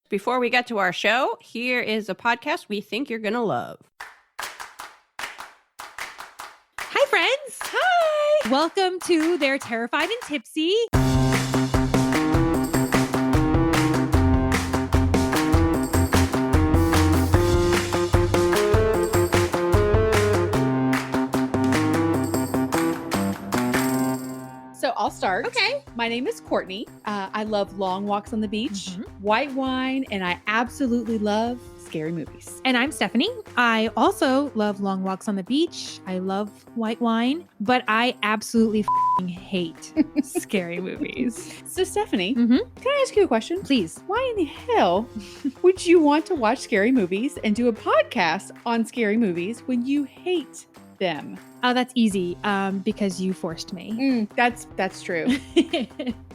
Before we get to our show, here is a podcast we think you're going to love. Hi, friends. Hi. Welcome to They're Terrified and Tipsy. So I'll start. Okay. My name is Courtney. I love long walks on the beach, white wine, and I absolutely love scary movies. And I'm Stephanie. I also love long walks on the beach. I love white wine, but I absolutely hate scary movies. So Stephanie, Mm-hmm. can I ask you a question? Please. Why in the hell would you want to watch scary movies and do a podcast on scary movies when you hate them? Oh, that's easy. Because you forced me. That's true.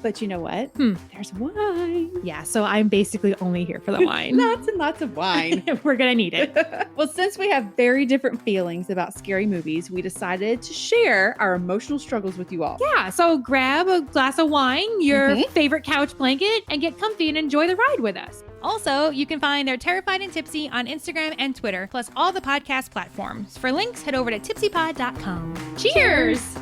But you know what? There's wine. Yeah, so I'm basically only here for the wine. Lots and lots of wine. We're gonna need it. Well, since we have very different feelings about scary movies, we decided to share our emotional struggles with you all. Yeah, so grab a glass of wine, your favorite couch blanket, and get comfy and enjoy the ride with us. Also, you can find They're Terrified and Tipsy on Instagram and Twitter, plus all the podcast platforms. For links, head over to tipsypod.com. Cheers!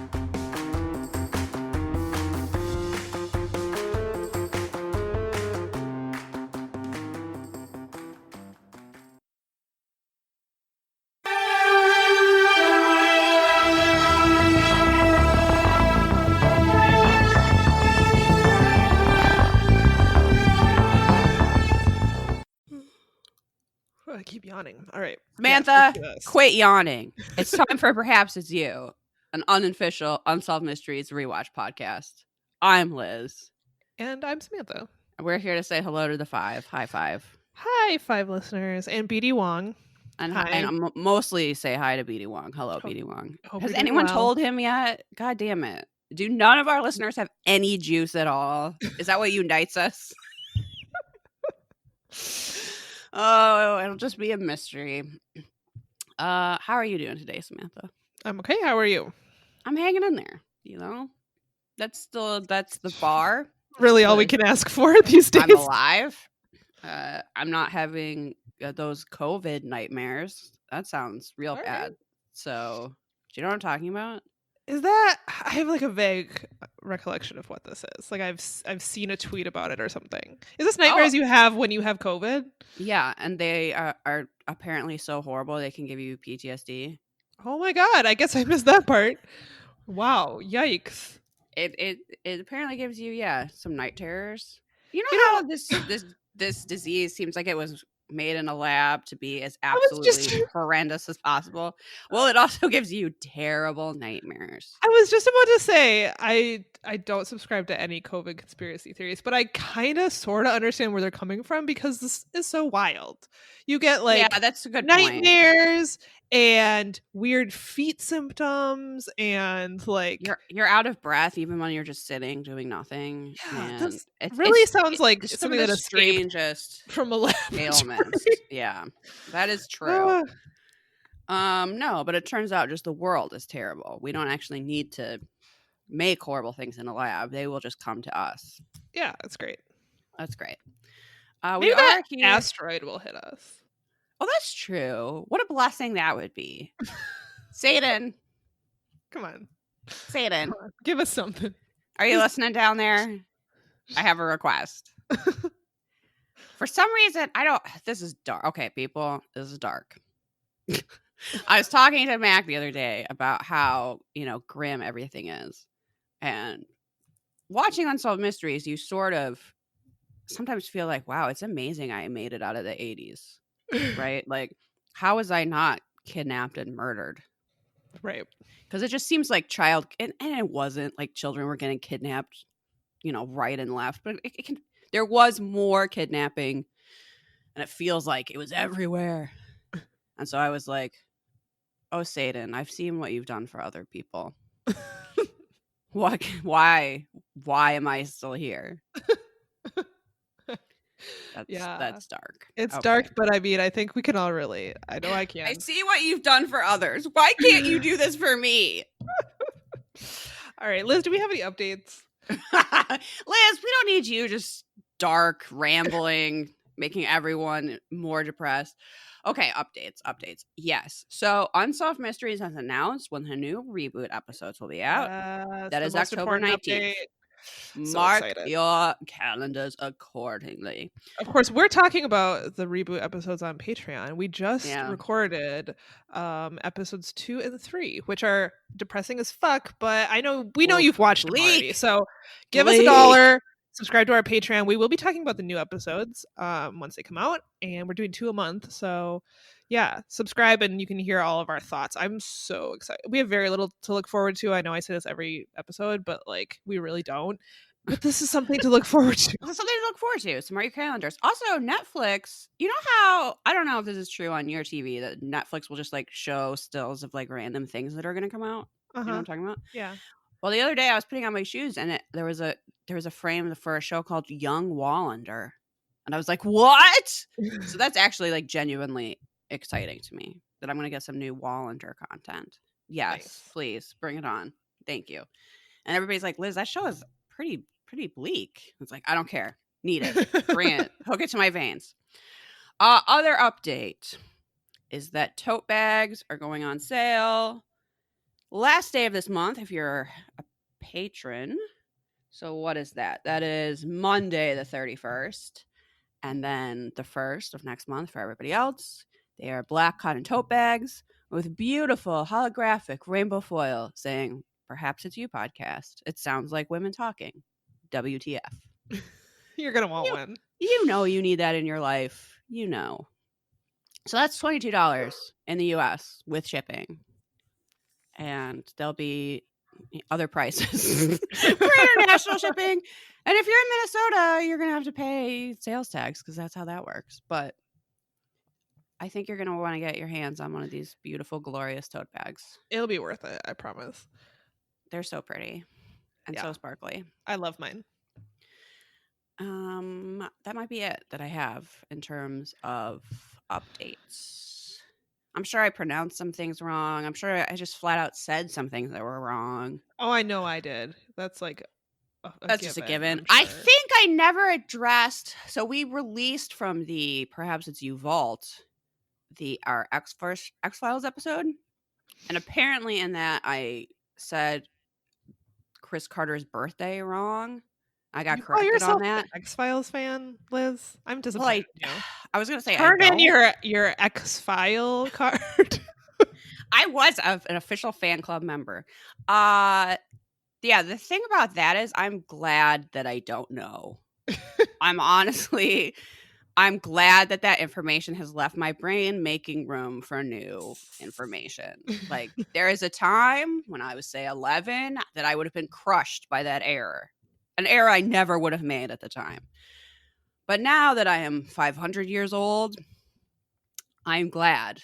I keep yawning. All right. Samantha, Yes. quit yawning. It's time for Perhaps It's You, an unofficial Unsolved Mysteries rewatch podcast. I'm Liz. And I'm Samantha. And we're here to say hello to the five. High five. Hi, 5 listeners. And BD Wong. And, Hi. and I'm mostly say hi to BD Wong. Hello, BD Wong. hope Has you're doing anyone well. told him yet? God damn it. Do none of our listeners have any juice at all? Is that what unites us? Oh, it'll just be a mystery. How are you doing today, Samantha? I'm okay. How are you? I'm hanging in there, you know? That's the bar. Really all we Good. can ask for these days. I'm alive. I'm not having those COVID nightmares. That sounds real All right. bad. So, do you know what I'm talking about? Is that I have like a vague recollection of what this is. Like I've seen a tweet about it or something. Is this nightmares you have when you have COVID? Yeah, and they are apparently so horrible they can give you PTSD. Oh my god, I guess I missed that part. Wow, yikes. It apparently gives you some night terrors. You know how this disease seems like it was made in a lab to be as absolutely horrendous as possible. Well, it also gives you terrible nightmares. I was just about to say I don't subscribe to any COVID conspiracy theories, but I kind of sort of understand where they're coming from because this is so wild. You get like that's a good point. nightmares and weird feet symptoms and like You're out of breath even when you're just sitting doing nothing. Yeah, And this really sounds like it's something some of that the escaped strangest from a lab. ailments. Yeah, that is true. No, but it turns out just the world is terrible. We don't actually need to make horrible things in a lab. They will just come to us. Yeah, that's great. That's great. Maybe We that are here. asteroid will hit us. Oh, that's true. What a blessing that would be. Satan. Come on. Satan. Come on. Give us something. Are you listening down there? I have a request. For some reason, this is dark. Okay, people, this is dark. I was talking to Mac the other day about how, grim everything is. And watching Unsolved Mysteries, you sort of sometimes feel like, wow, it's amazing I made it out of the 80s. Right? Like, how was I not kidnapped and murdered? Right. Because it just seems like and it wasn't like children were getting kidnapped, right and left. But there was more kidnapping, and it feels like it was everywhere. And so I was like, oh, Satan, I've seen what you've done for other people. Why am I still here? That's dark. It's Okay. dark, but I mean, I think we can all relate. I know I can. I see what you've done for others. Why can't you do this for me? All right, Liz, do we have any updates? Liz, we don't need you just dark, rambling, making everyone more depressed. Okay, updates. Yes. So Unsolved Mysteries has announced when the new reboot episodes will be out. That's That the is most October important 19th. update. So Mark excited. your calendars accordingly. Of course, we're talking about the reboot episodes on Patreon. We just recorded episodes 2 and 3, which are depressing as fuck, but we know you've watched them already. So give us $1, subscribe to our Patreon. We will be talking about the new episodes once they come out, and we're doing 2 a month. So yeah, subscribe and you can hear all of our thoughts. I'm so excited. We have very little to look forward to. I know I say this every episode, but like we really don't. But this is something to look forward to. This is something to look forward to. So mark your calendars. Also, Netflix, you know how, I don't know if this is true on your TV, that Netflix will just like show stills of like random things that are going to come out. You know what I'm talking about? Yeah. Well, the other day I was putting on my shoes and there was a frame for a show called Young Wallander. And I was like, what? So that's actually like genuinely exciting to me that I'm going to get some new Wallander content. Yes, nice. Please bring it on. Thank you. And everybody's like, Liz, that show is pretty bleak. It's like, I don't care. Need it. Bring it. Hook it to my veins. Other update is that tote bags are going on sale last day of this month if you're a patron. So what is that? That is Monday the 31st. And then the 1st of next month for everybody else. They are black cotton tote bags with beautiful holographic rainbow foil saying, "Perhaps it's you podcast. It sounds like women talking. WTF." You're going to want one. You know you need that in your life. You know. So that's $22 in the US with shipping. And there'll be other prices for international shipping. And if you're in Minnesota, you're going to have to pay sales tax because that's how that works. But I think you're going to want to get your hands on one of these beautiful, glorious tote bags. It'll be worth it, I promise. They're so pretty and so sparkly. I love mine. That might be it that I have in terms of updates. I'm sure I pronounced some things wrong. I'm sure I just flat out said some things that were wrong. Oh, I know I did. That's like that's just a given. Sure. I think I never addressed. So we released from the Perhaps It's You vault our X-Files episode, and apparently in that I said Chris Carter's birthday wrong. I got corrected on that. X-Files fan, Liz? I'm disappointed. Well, I was gonna say, turn in your X-File card. I was an official fan club member. Yeah, the thing about that is I'm glad that I don't know. I'm glad that information has left my brain, making room for new information. Like, there is a time when I was, say, 11, that I would have been crushed by that error. An error I never would have made at the time. But now that I am 500 years old, I'm glad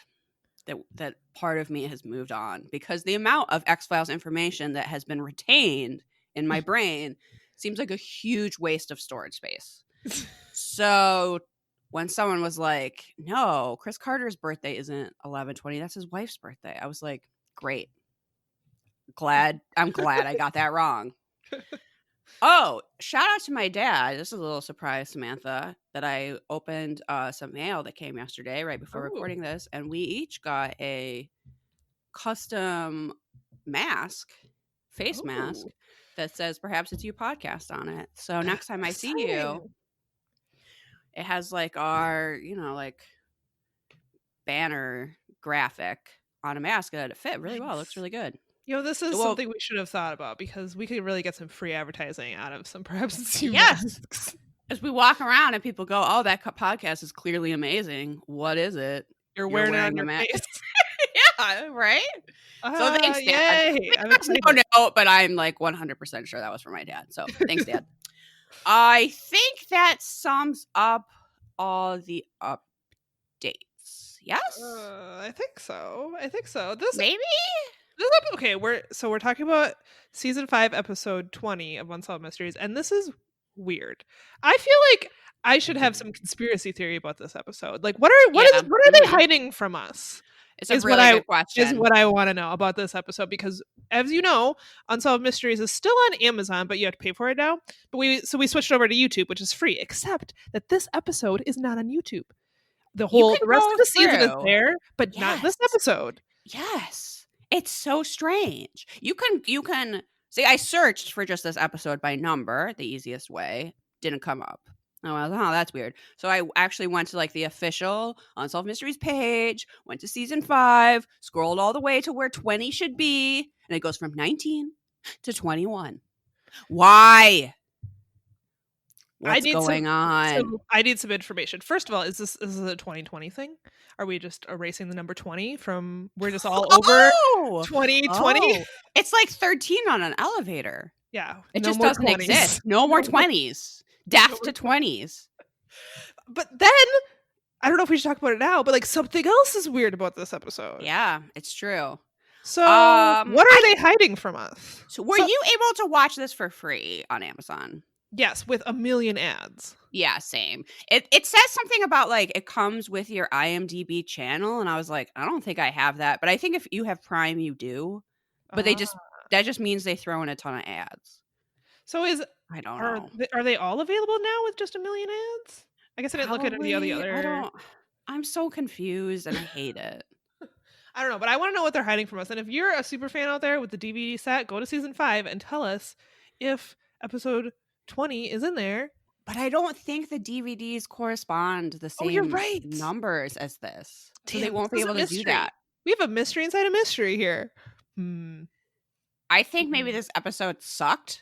that part of me has moved on, because the amount of X-Files information that has been retained in my brain seems like a huge waste of storage space. So when someone was like, no, Chris Carter's birthday isn't 11/20, that's his wife's birthday, I was like, great. I'm glad I got that wrong. Oh, shout out to my dad. This is a little surprise, Samantha, that I opened some mail that came yesterday right before recording this, and we each got a custom face mask that says Perhaps It's You podcast on it. So next time I see you, it has like our, like banner graphic on a mask that it fit really well. It looks really good. This is something we should have thought about, because we could really get some free advertising out of some Perhaps It's You masks. As we walk around and people go, oh, that podcast is clearly amazing. What is it? You're wearing it on your face. Yeah, right? So thanks, Dad. Yay. I'm excited. I don't know, but I'm like 100% sure that was for my dad. So thanks, Dad. I think that sums up all the updates. Yes? I think so. Maybe? Okay, we're talking about season 5, episode 20 of Unsolved Mysteries, and this is weird. I feel like I should have some conspiracy theory about this episode. Like, what are they hiding from us? It's a really good question. Is what I want to know about this episode, because as you know, Unsolved Mysteries is still on Amazon, but you have to pay for it now. But we switched over to YouTube, which is free, except that this episode is not on YouTube. The rest of the season is there, but not this episode. Yes. It's so strange. You can see, I searched for just this episode by number, the easiest way. Didn't come up. Oh, that's weird. So I actually went to like the official Unsolved Mysteries page, went to season 5, scrolled all the way to where 20 should be, and it goes from 19 to 21. Why? What's going on? So I need some information. First of all, is this a 2020 thing? Are we just erasing the number 20 from, we're just all over 2020? Oh. It's like 13 on an elevator. Yeah. It just doesn't exist. No more 20s. Death to 20s. But then, I don't know if we should talk about it now, but like something else is weird about this episode. Yeah, it's true. So what are they hiding from us? So were you able to watch this for free on Amazon? Yes, with a million ads. Yeah, same. It says something about like it comes with your IMDb channel, and I was like, I don't think I have that, but I think if you have Prime, you do. But that just means they throw in a ton of ads. So I don't know. Are they all available now with just a million ads? I guess I didn't look at any of the other. I'm so confused and I hate it. I don't know, but I want to know what they're hiding from us. And if you're a super fan out there with the DVD set, go to season 5 and tell us if episode 20 is in there. But I don't think the DVDs correspond to the same numbers as this. So they won't be able to do that. We have a mystery inside a mystery here. I think maybe this episode sucked.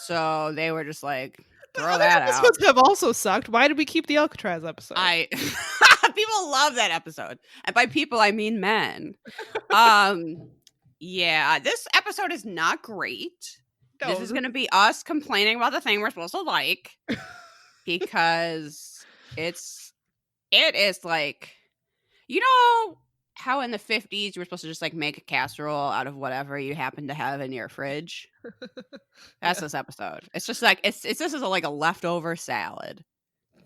So they were just like, throw that out. Episodes have also sucked. Why did we keep the Alcatraz episode? People love that episode. And by people, I mean men. Yeah, this episode is not great. No. This is going to be us complaining about the thing we're supposed to like. Because it is like, you know how in the 50s you were supposed to just like make a casserole out of whatever you happen to have in your fridge? That's this episode. It's just like this is like a leftover salad.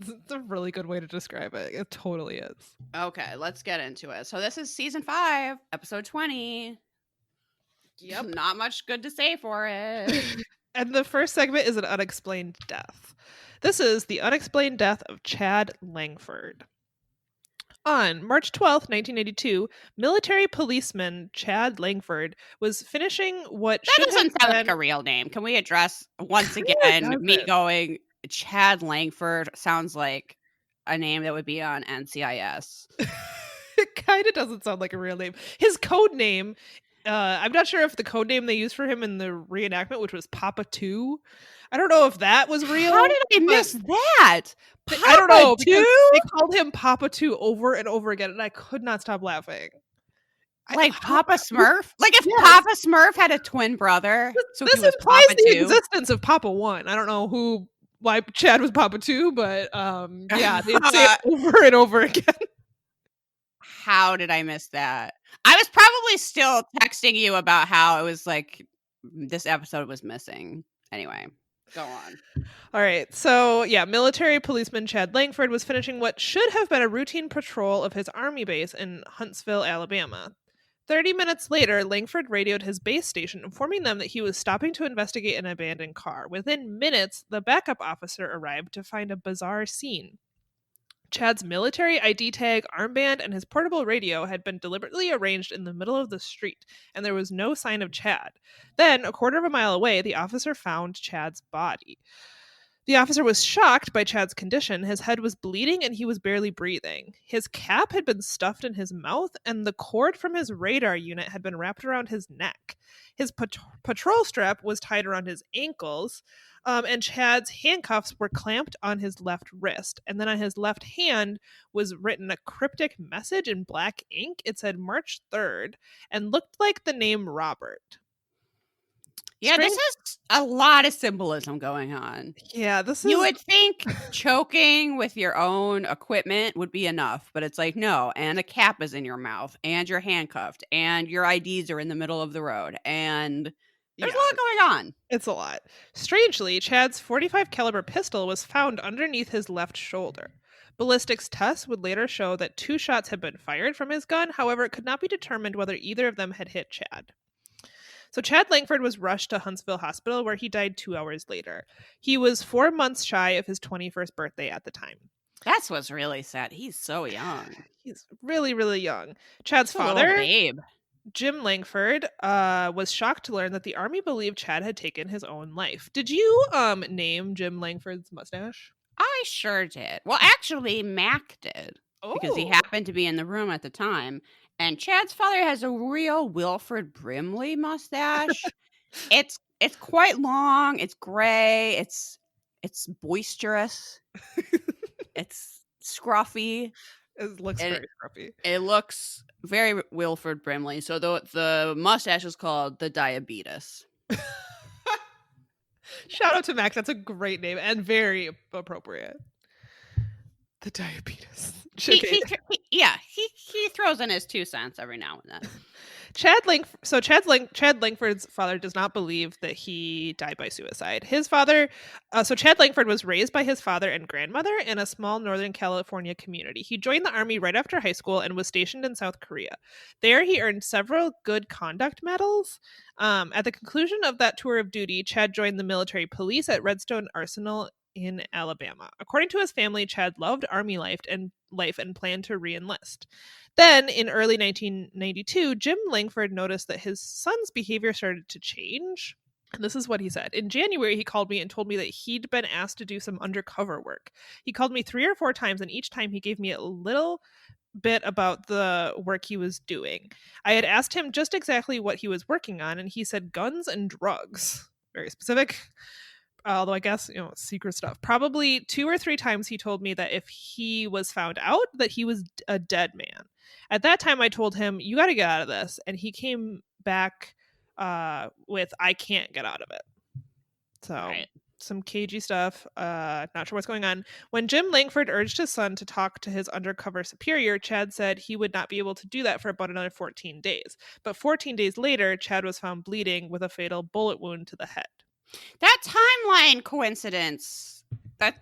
It's a really good way to describe it. It totally is. Okay, let's get into it. So this is season 5, episode 20. Yep, not much good to say for it. And the first segment is an unexplained death. This is the unexplained death of Chad Langford. On March 12th, 1982, military policeman Chad Langford was finishing what that doesn't sound like a real name. Can we address once again me going, Chad Langford sounds like a name that would be on NCIS. It kind of doesn't sound like a real name. His code name, I'm not sure if the code name they used for him in the reenactment, which was Papa 2. I don't know if that was real. How did I miss that? Papa I don't know. They called him Papa 2 over and over again, and I could not stop laughing. Like Papa Smurf? Like if Papa Smurf had a twin brother. So this implies the existence of Papa 1. I don't know why Chad was Papa 2, but yeah, they say it over and over again. How did I miss that? I was probably still texting you about how it was like this episode was missing. Anyway. Go on. All right. So, yeah, military policeman Chad Langford was finishing what should have been a routine patrol of his army base in Huntsville, Alabama. 30 minutes later, Langford radioed his base station, informing them that he was stopping to investigate an abandoned car. Within minutes, the backup officer arrived to find a bizarre scene. Chad's military ID tag, armband, and his portable radio had been deliberately arranged in the middle of the street, and there was no sign of Chad. Then, a quarter of a mile away, the officer found Chad's body. The officer was shocked by Chad's condition. His head was bleeding and he was barely breathing. His cap had been stuffed in his mouth, and the cord from his radar unit had been wrapped around his neck. His patrol strap was tied around his ankles, and Chad's handcuffs were clamped on his left wrist. And then on his left hand was written a cryptic message in black ink. It said March 3rd and looked like the name Robert. Yeah, this is a lot of symbolism going on. Yeah, You would think choking with your own equipment would be enough, but it's like, no, and a cap is in your mouth, and you're handcuffed, and your IDs are in the middle of the road, and there's a lot going on. It's a lot. Strangely, Chad's .45 caliber pistol was found underneath his left shoulder. Ballistics tests would later show that 2 shots had been fired from his gun. However, it could not be determined whether either of them had hit Chad. So Chad Langford was rushed to Huntsville Hospital, where he died 2 hours later. He was 4 months shy of his 21st birthday at the time. That's what's really sad. He's so young. He's really, really young. Chad's father, babe. Jim Langford, was shocked to learn that the Army believed Chad had taken his own life. Did you name Jim Langford's mustache? I sure did. Well, actually, Mac did. Because he happened to be in the room at the time. And Chad's father has a real Wilford Brimley mustache. It's quite long. It's gray. It's boisterous. It's scruffy. It looks very scruffy. It looks very Wilford Brimley. So the mustache is called the Diabetes. Shout out to Mac. That's a great name and very appropriate. The Diabetes. He throws in his 2 cents every now and then. Chad Langford's father does not believe that he died by suicide. His father, so Chad Langford was raised by his father and grandmother in a small Northern California community. He joined the Army right after high school and was stationed in South Korea. There, he earned several good conduct medals. At the conclusion of that tour of duty, Chad joined the military police at Redstone Arsenal in Alabama. According to his family, Chad loved Army life and planned to re-enlist. Then, in early 1992, Jim Langford noticed that his son's behavior started to change. And this is what he said. In January, he called me and told me that he'd been asked to do some undercover work. He called me 3 or 4 times, and each time he gave me a little bit about the work he was doing. I had asked him just exactly what he was working on, and he said guns and drugs. Very specific. Although I guess, secret stuff. Probably 2 or 3 times he told me that if he was found out, that he was a dead man. At that time, I told him, you got to get out of this. And he came back with, I can't get out of it. So some cagey stuff. Not sure what's going on. When Jim Langford urged his son to talk to his undercover superior, Chad said he would not be able to do that for about another 14 days. But 14 days later, Chad was found bleeding with a fatal bullet wound to the head. That timeline coincidence, can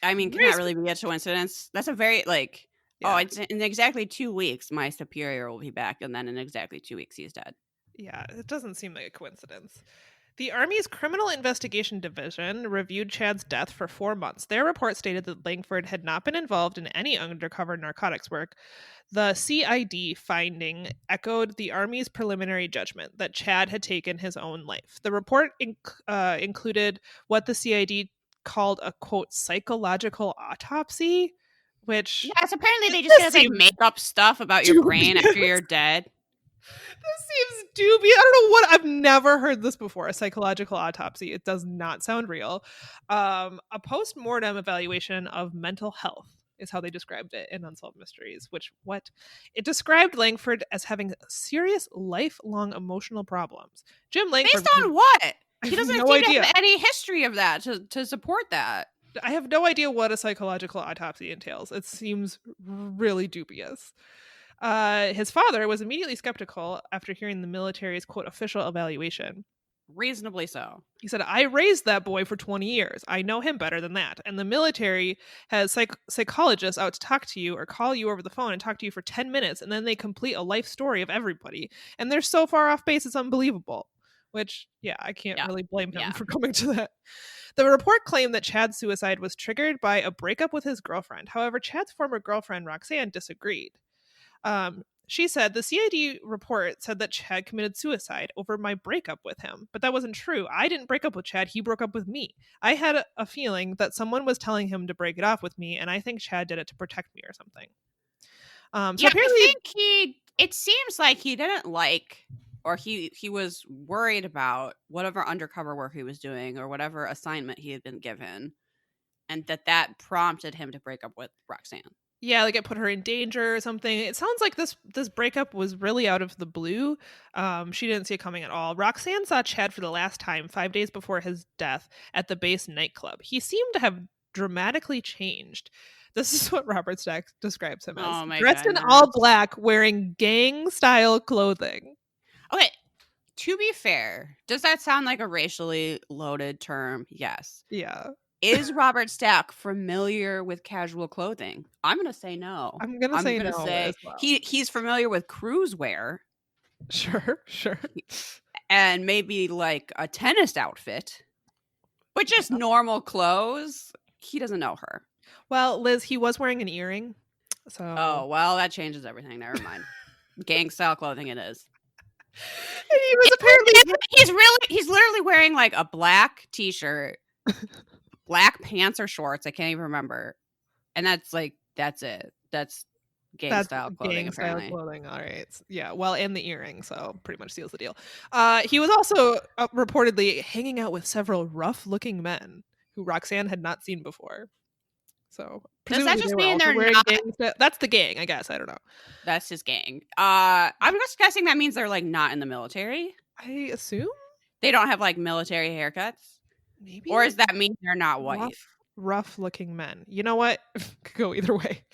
that really be a coincidence? That's a very, it's in exactly 2 weeks, my superior will be back, and then in exactly 2 weeks, he's dead. Yeah, it doesn't seem like a coincidence. The Army's Criminal Investigation Division reviewed Chad's death for 4 months. Their report stated that Langford had not been involved in any undercover narcotics work. The CID finding echoed the Army's preliminary judgment that Chad had taken his own life. The report included what the CID called a, quote, psychological autopsy, which... Yes, apparently they just make up stuff about your brain after you're dead. This seems dubious. I don't know what. I've never heard this before. A psychological autopsy. It does not sound real. A post-mortem evaluation of mental health is how they described it in Unsolved Mysteries. It described Langford as having serious, lifelong emotional problems. Jim Langford. Based on what? He doesn't seem to have any history of that to support that. I have no idea what a psychological autopsy entails. It seems really dubious. His father was immediately skeptical after hearing the military's, quote, official evaluation. Reasonably so. He said, I raised that boy for 20 years. I know him better than that. And the military has psychologists out to talk to you or call you over the phone and talk to you for 10 minutes, and then they complete a life story of everybody. And they're so far off base, it's unbelievable. Which, I can't really blame him for coming to that. The report claimed that Chad's suicide was triggered by a breakup with his girlfriend. However, Chad's former girlfriend, Roxanne, disagreed. She said the CID report said that Chad committed suicide over my breakup with him, but that wasn't true. I didn't break up with Chad. He broke up with me. I had a feeling that someone was telling him to break it off with me, and I think Chad did it to protect me or something. So apparently, I think it seems like he didn't like, or he was worried about whatever undercover work he was doing or whatever assignment he had been given, and that prompted him to break up with Roxanne. Yeah, like it put her in danger or something. It sounds like this breakup was really out of the blue. She didn't see it coming at all. Roxanne saw Chad for the last time 5 days before his death at the base nightclub. He seemed to have dramatically changed. This is what Robert Stack describes him as. Oh my Dressed goodness. in all black, wearing gang-style clothing. Okay, to be fair, does that sound like a racially loaded term? Yes. Yeah. Is Robert Stack familiar with casual clothing? I'm going to say no. I'm going to say no as well. He's familiar with cruise wear. Sure. And maybe like a tennis outfit. But just normal clothes, he doesn't know her. Well, Liz, he was wearing an earring. So Oh, well, that changes everything. Never mind. Gang style clothing it is. And he was apparently he's literally wearing like a black t-shirt, black pants or shorts, I can't even remember. And that's it. That's gang style clothing, apparently. Style clothing, all right. Yeah, well, and the earring, so pretty much seals the deal. He was also reportedly hanging out with several rough-looking men who Roxanne had not seen before. So does that just mean they're wearing not? That's the gang, I guess. I don't know. That's his gang. I'm just guessing that means they're like not in the military. I assume they don't have like military haircuts. Maybe, or does that mean they're not white? Rough-looking men. You know what? Could go either way.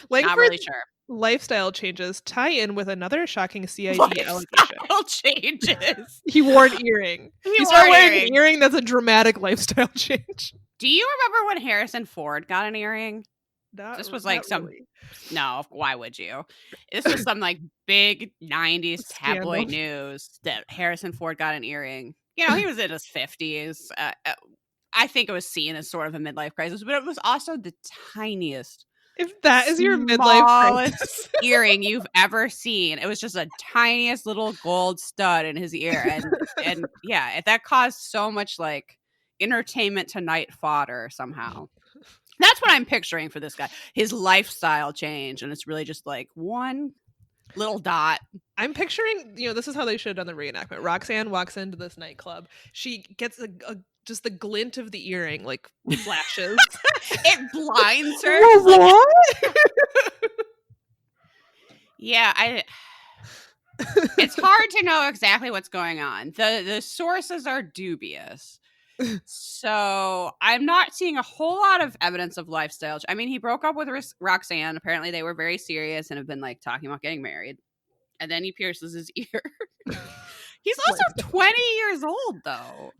Not really sure. Lifestyle changes tie in with another shocking CID allegation. Changes. He wore an earring. He started wearing an earring. That's a dramatic lifestyle change. Do you remember when Harrison Ford got an earring? This was like some really. No, why would you? This was some like big 90s tabloid news that Harrison Ford got an earring. You know, he was in his 50s. I think it was seen as sort of a midlife crisis, but it was also the tiniest. If that is your midlife crisis earring you've ever seen, it was just a tiniest little gold stud in his ear, and yeah, that caused so much like Entertainment Tonight fodder somehow. That's what I'm picturing for this guy. His lifestyle change, and it's really just like one little dot. I'm picturing, this is how they should have done the reenactment. Roxanne walks into this nightclub. She gets just the glint of the earring, like, flashes. It blinds her. What? Yeah, it's hard to know exactly what's going on. The sources are dubious. So I'm not seeing a whole lot of evidence of lifestyle. I mean, he broke up with Roxanne. Apparently they were very serious and have been like talking about getting married. And then he pierces his ear. He's also 20 years old, though.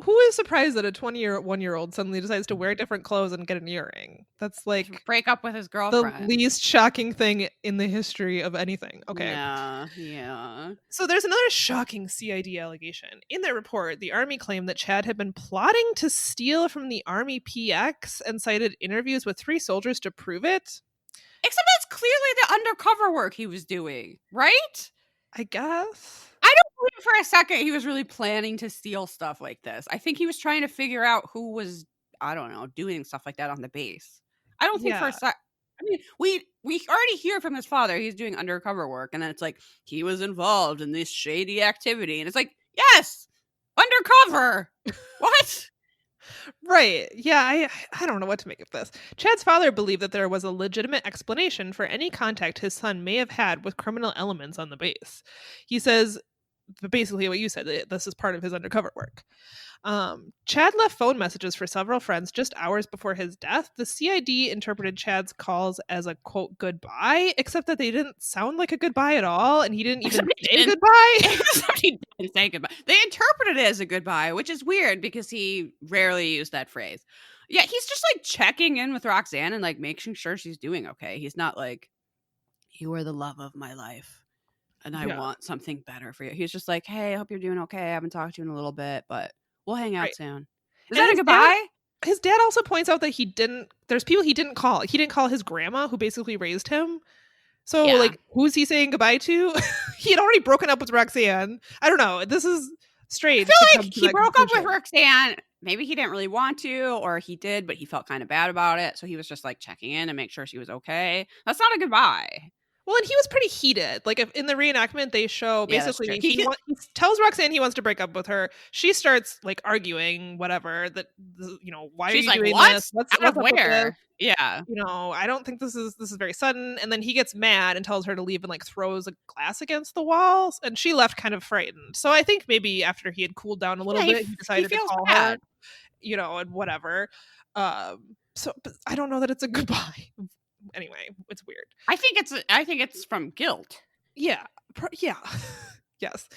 Who is surprised that a 21-year-old suddenly decides to wear different clothes and get an earring? That's like break up with his girlfriend. The least shocking thing in the history of anything. Okay. Yeah. So there's another shocking CID allegation. In their report, the Army claimed that Chad had been plotting to steal from the Army PX and cited interviews with 3 soldiers to prove it. Except that's clearly the undercover work he was doing, right? I guess. I don't believe for a second he was really planning to steal stuff like this. I think he was trying to figure out who was, I don't know, doing stuff like that on the base. I don't think for a second. I mean, we already hear from his father he's doing undercover work, and then it's like he was involved in this shady activity, and it's like, yes, undercover. What? Right. Yeah, I don't know what to make of this. Chad's father believed that there was a legitimate explanation for any contact his son may have had with criminal elements on the base. He says, basically what you said, this is part of his undercover work. Chad left phone messages for several friends just hours before his death. The CID interpreted Chad's calls as a, quote, goodbye, except that they didn't sound like a goodbye at all, and he didn't even say goodbye. Except he didn't say goodbye. They interpreted it as a goodbye, which is weird because he rarely used that phrase. Yeah, he's just like checking in with Roxanne and like making sure she's doing okay. He's not like, you are the love of my life, and I want something better for you. He's just like, hey, I hope you're doing okay. I haven't talked to you in a little bit, but we'll hang out soon. Is that a goodbye? His dad also points out that there's people he didn't call. He didn't call his grandma, who basically raised him. So, like, who's he saying goodbye to? He had already broken up with Roxanne. I don't know. This is strange. I feel like he broke up with Roxanne. Maybe he didn't really want to, or he did, but he felt kind of bad about it. So he was just like checking in and make sure she was okay. That's not a goodbye. Well, and he was pretty heated. Like, if in the reenactment, they show basically he tells Roxanne he wants to break up with her. She starts like arguing, whatever. That why she's are you like, doing what? this? Out of where? Yeah. I don't think this is very sudden. And then he gets mad and tells her to leave and like throws a glass against the walls. And she left kind of frightened. So I think maybe after he had cooled down a little bit, he decided to call her. And whatever. So but I don't know that it's a goodbye. Anyway, it's weird. I think it's from guilt. Yeah. Yes.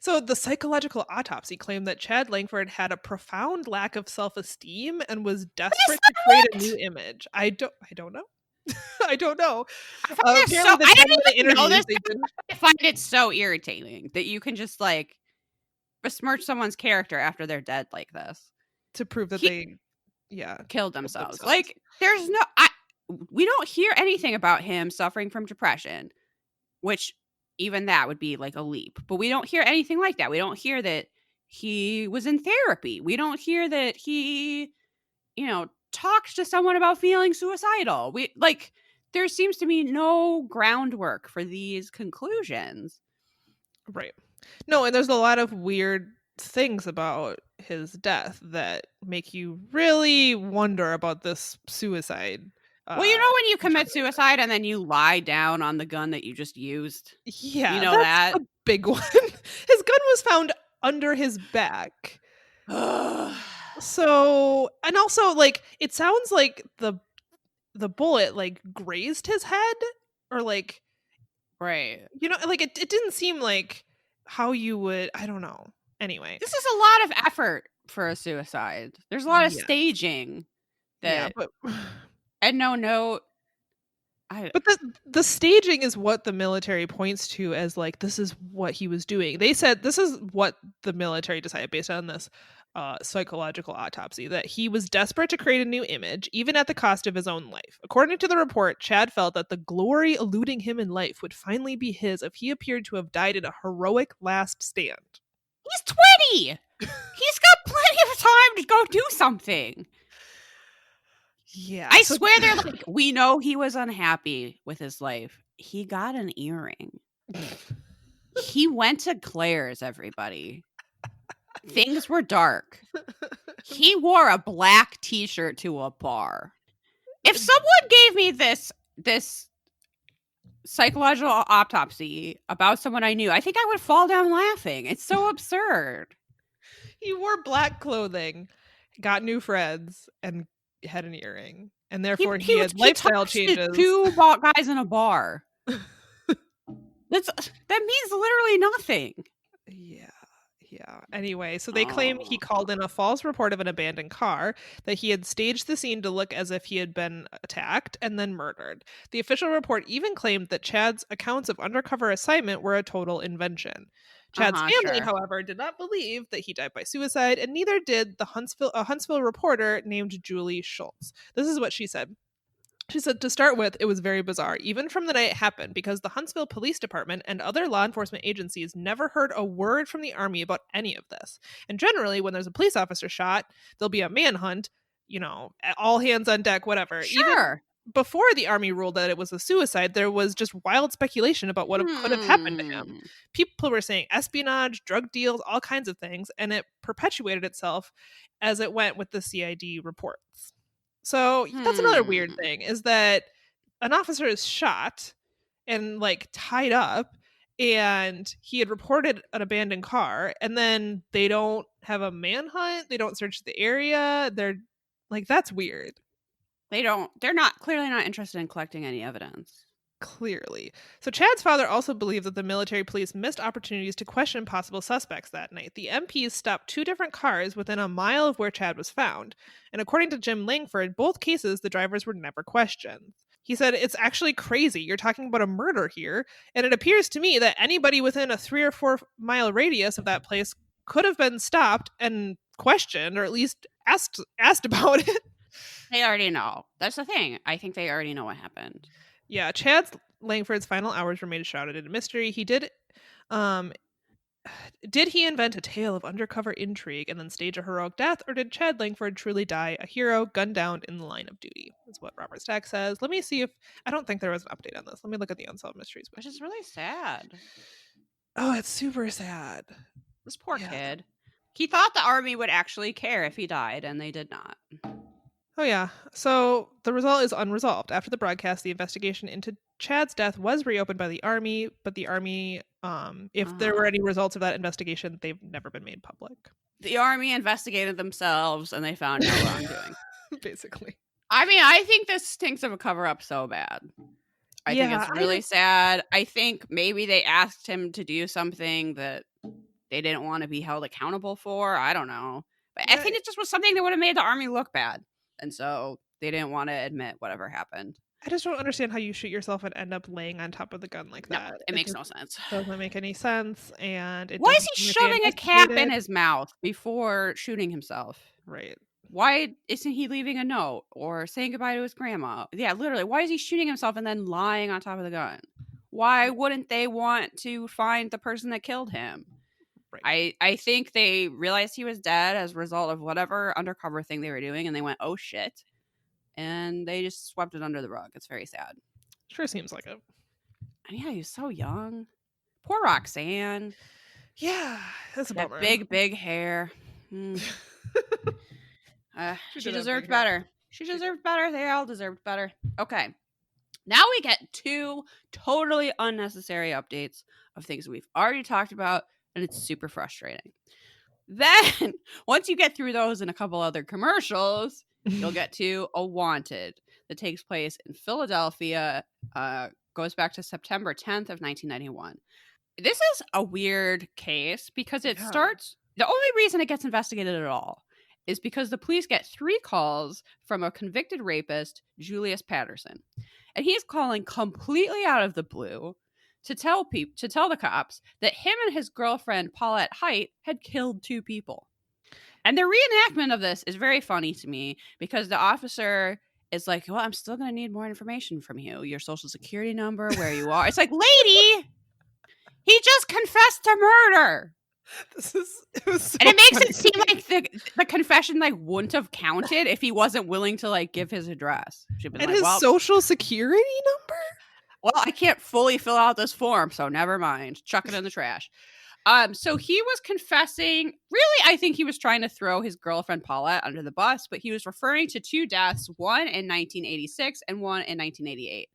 So the psychological autopsy claimed that Chad Langford had a profound lack of self-esteem and was desperate to create a new image. I don't know. I don't know. I Apparently, I didn't even know interviews this. I find it so irritating that you can just like besmirch someone's character after they're dead like this to prove that they killed themselves. Like there's no we don't hear anything about him suffering from depression, which even that would be like a leap. But we don't hear anything like that. We don't hear that he was in therapy. We don't hear that he, talked to someone about feeling suicidal. There seems to be no groundwork for these conclusions. Right. No, and there's a lot of weird things about his death that make you really wonder about this suicide. Well, when you commit suicide and then you lie down on the gun that you just used. Yeah, that's that? A big one. His gun was found under his back. So, and also, like, it sounds like the bullet, like, grazed his head or, like... Right. Like, it didn't seem like how you would... I don't know. Anyway. This is a lot of effort for a suicide. There's a lot of staging. And no note. But the staging is what the military points to as like, this is what he was doing. They said this is what the military decided based on this psychological autopsy, that he was desperate to create a new image, even at the cost of his own life. According to the report, Chad felt that the glory eluding him in life would finally be his if he appeared to have died in a heroic last stand. He's 20! He's got plenty of time to go do something. Yeah. I swear they're like, we know he was unhappy with his life. He got an earring. He went to Claire's, everybody. Things were dark. He wore a black t-shirt to a bar. If someone gave me this psychological autopsy about someone I knew, I think I would fall down laughing. It's so absurd. He wore black clothing, got new friends, and had an earring, and therefore he had lifestyle changes. Two guys in a bar. That means literally nothing. Yeah. Anyway, so they claim he called in a false report of an abandoned car, that he had staged the scene to look as if he had been attacked and then murdered. The official report even claimed that Chad's accounts of undercover assignment were a total invention. Chad's family, however, did not believe that he died by suicide, and neither did a Huntsville reporter named Julie Schultz. This is what she said. She said, to start with, it was very bizarre, even from the night it happened, because the Huntsville Police Department and other law enforcement agencies never heard a word from the Army about any of this. And generally, when there's a police officer shot, there'll be a manhunt, all hands on deck, whatever. Sure. Even before the Army ruled that it was a suicide, there was just wild speculation about what could have happened to him. People were saying espionage, drug deals, all kinds of things, and it perpetuated itself as it went with the CID reports. So that's another weird thing, is that an officer is shot and like tied up, and he had reported an abandoned car, and then they don't have a manhunt, they don't search the area. They're like, that's weird. They're clearly not interested in collecting any evidence. Clearly. So Chad's father also believed that the military police missed opportunities to question possible suspects that night. The MPs stopped 2 different cars within a mile of where Chad was found. And according to Jim Langford, both cases, the drivers were never questioned. He said, it's actually crazy. You're talking about a murder here. And it appears to me that anybody within a 3 or 4 mile radius of that place could have been stopped and questioned, or at least asked about it. They already know. That's the thing. I think they already know what happened. Yeah, Chad Langford's final hours remained shrouded in a mystery. Did he invent a tale of undercover intrigue and then stage a heroic death, or did Chad Langford truly die a hero gunned down in the line of duty? That's what Robert Stack says. Let me see if... I don't think there was an update on this. Let me look at the Unsolved Mysteries. Which is really sad. Oh, it's super sad. This poor kid. He thought the Army would actually care if he died, and they did not. Oh, yeah. So the result is unresolved. After the broadcast, the investigation into Chad's death was reopened by the Army, but the Army, if there were any results of that investigation, they've never been made public. The Army investigated themselves, and they found no wrongdoing. Basically. I mean, I think this stinks of a cover-up so bad. I think it's really sad. I think maybe they asked him to do something that they didn't want to be held accountable for. I don't know. But I think it just was something that would have made the army look bad. And so they didn't want to admit whatever happened. I just don't understand how you shoot yourself and end up laying on top of the gun like that. It makes no sense. Doesn't make any sense. And why is he shoving a cap in his mouth before shooting himself? Right. Why isn't he leaving a note or saying goodbye to his grandma? Yeah, literally. Why is he shooting himself and then lying on top of the gun? Why wouldn't they want to find the person that killed him? Right. I think they realized he was dead as a result of whatever undercover thing they were doing, and they went, oh shit. And they just swept it under the rug. It's very sad. Sure seems like it. And yeah, he was so young. Poor Roxanne. Yeah, that's a bummer. That big hair. She deserved better. She deserved better. They all deserved better. Okay. Now we get 2 totally unnecessary updates of things we've already talked about, and it's super frustrating. Then, once you get through those and a couple other commercials, you'll get to A Wanted that takes place in Philadelphia, goes back to September 10th of 1991. This is a weird case because it starts... The only reason it gets investigated at all is because the police get 3 calls from a convicted rapist, Julius Patterson. And he's calling completely out of the blue to tell the cops that him and his girlfriend, Paulette Height, had killed 2 people. And the reenactment of this is very funny to me because the officer is like, well, I'm still going to need more information from you. Your social security number, where you are. It's like, lady, he just confessed to murder. It makes it seem like the confession like wouldn't have counted if he wasn't willing to like give his address. And his social security number? Well, I can't fully fill out this form, so never mind. Chuck it in the trash. So he was confessing. Really, I think he was trying to throw his girlfriend Paulette under the bus, but he was referring to 2 deaths, one in 1986 and one in 1988.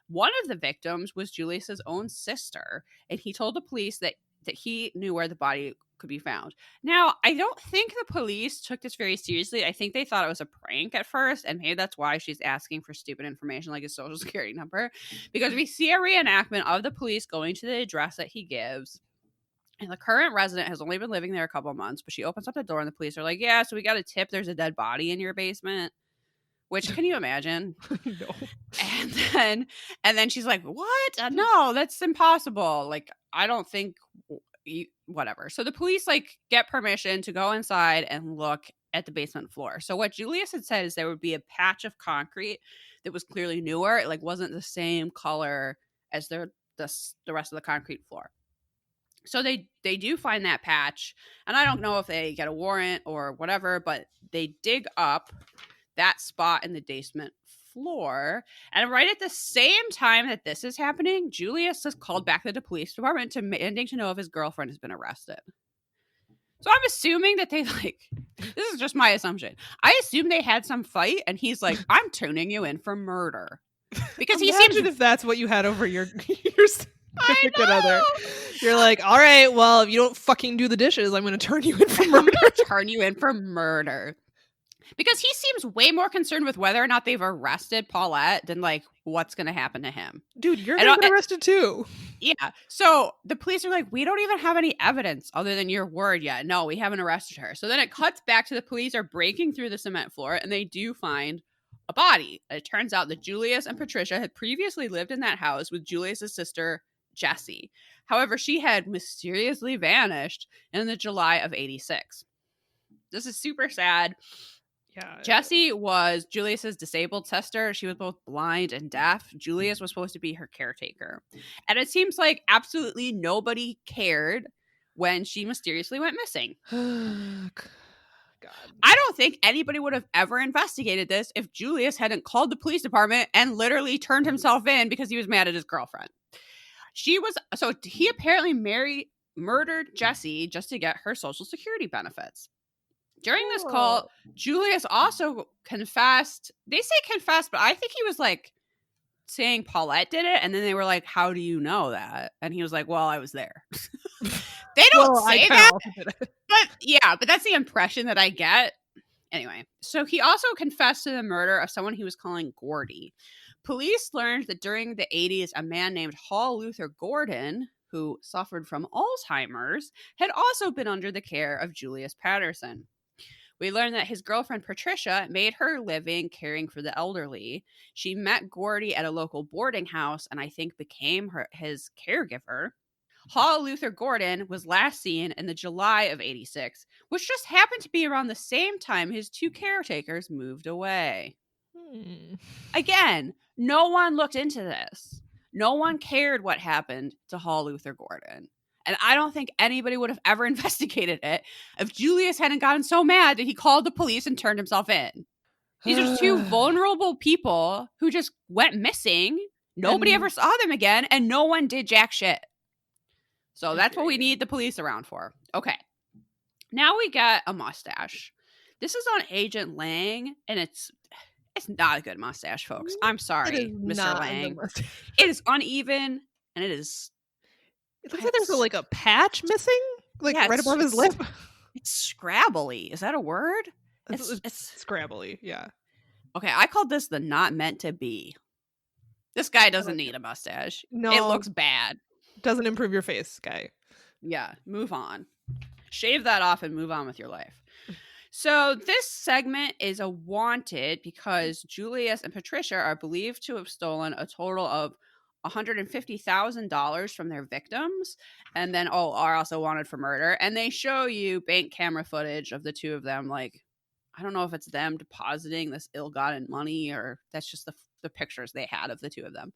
One of the victims was Julius's own sister, and he told the police that he knew where the body could be found. Now, I don't think the police took this very seriously. I think they thought it was a prank at first, and maybe that's why she's asking for stupid information like his social security number, because we see a reenactment of the police going to the address that he gives. And the current resident has only been living there a couple months, but she opens up the door and the police are like, yeah, so we got a tip. There's a dead body in your basement. Which, can you imagine? No. And then she's like, what? No, that's impossible. Like, I don't think whatever. So the police like get permission to go inside and look at the basement floor. So what Julius had said is there would be a patch of concrete that was clearly newer. It like wasn't the same color as the rest of the concrete floor. So they do find that patch, and I don't know if they get a warrant or whatever, but they dig up that spot in the basement floor, and right at the same time that this is happening, Julius has called back to the police department demanding to know if his girlfriend has been arrested. So I'm assuming that they this is just my assumption. I assume they had some fight, and he's like, I'm tuning you in for murder. Because he seems... if that's what you had over your significant other. You're like, all right, well, if you don't fucking do the dishes, I'm going to turn you in for murder. Because he seems way more concerned with whether or not they've arrested Paulette than like what's going to happen to him. Dude, you're going to get arrested too. Yeah. So the police are like, we don't even have any evidence other than your word yet. No, we haven't arrested her. So then it cuts back to the police are breaking through the cement floor, and they do find a body. It turns out that Julius and Patricia had previously lived in that house with Julius's sister, Jessie. However, she had mysteriously vanished in the July of 86. This is super sad. Yeah. Jessie was Julius's disabled sister. She was both blind and deaf. Julius was supposed to be her caretaker. And it seems like absolutely nobody cared when she mysteriously went missing. God. I don't think anybody would have ever investigated this if Julius hadn't called the police department and literally turned himself in because he was mad at his girlfriend. He apparently murdered Jessie just to get her social security benefits. During this call, Julius also confessed. They say confessed, but I think he was like saying Paulette did it. And then they were like, how do you know that? And he was like, well, I was there. They don't say that. But that's the impression that I get. Anyway, so he also confessed to the murder of someone he was calling Gordy. Police learned that during the 80s, a man named Hall Luther Gordon who suffered from Alzheimer's, had also been under the care of Julius Patterson. We learned that his girlfriend Patricia made her living caring for the elderly. She met Gordy at a local boarding house and I think became his caregiver. Hall Luther Gordon was last seen in the July of 86, which just happened to be around the same time his two caretakers moved away. Again, no one looked into this. No one cared what happened to Hall Luther Gordon. And I don't think anybody would have ever investigated it if Julius hadn't gotten so mad that he called the police and turned himself in. These are two vulnerable people who just went missing. Nobody ever saw them again, and no one did jack shit. So that's what we need the police around for. Okay. Now we get a mustache. This is on Agent Lang, and it's not a good mustache, folks. I'm sorry, Mr. Lang. It is uneven, and it is... It looks like there's a patch missing, right above his lip. It's scrabbly. Is that a word? It's scrabbly, yeah. Okay, I called this the not meant to be. This guy doesn't need a mustache. No. It looks bad. Doesn't improve your face, guy. Yeah, move on. Shave that off and move on with your life. So this segment is a wanted because Julius and Patricia are believed to have stolen a total of $150,000 from their victims, and then are also wanted for murder. And they show you bank camera footage of the two of them. I don't know if it's them depositing this ill-gotten money or that's just the pictures they had of the two of them.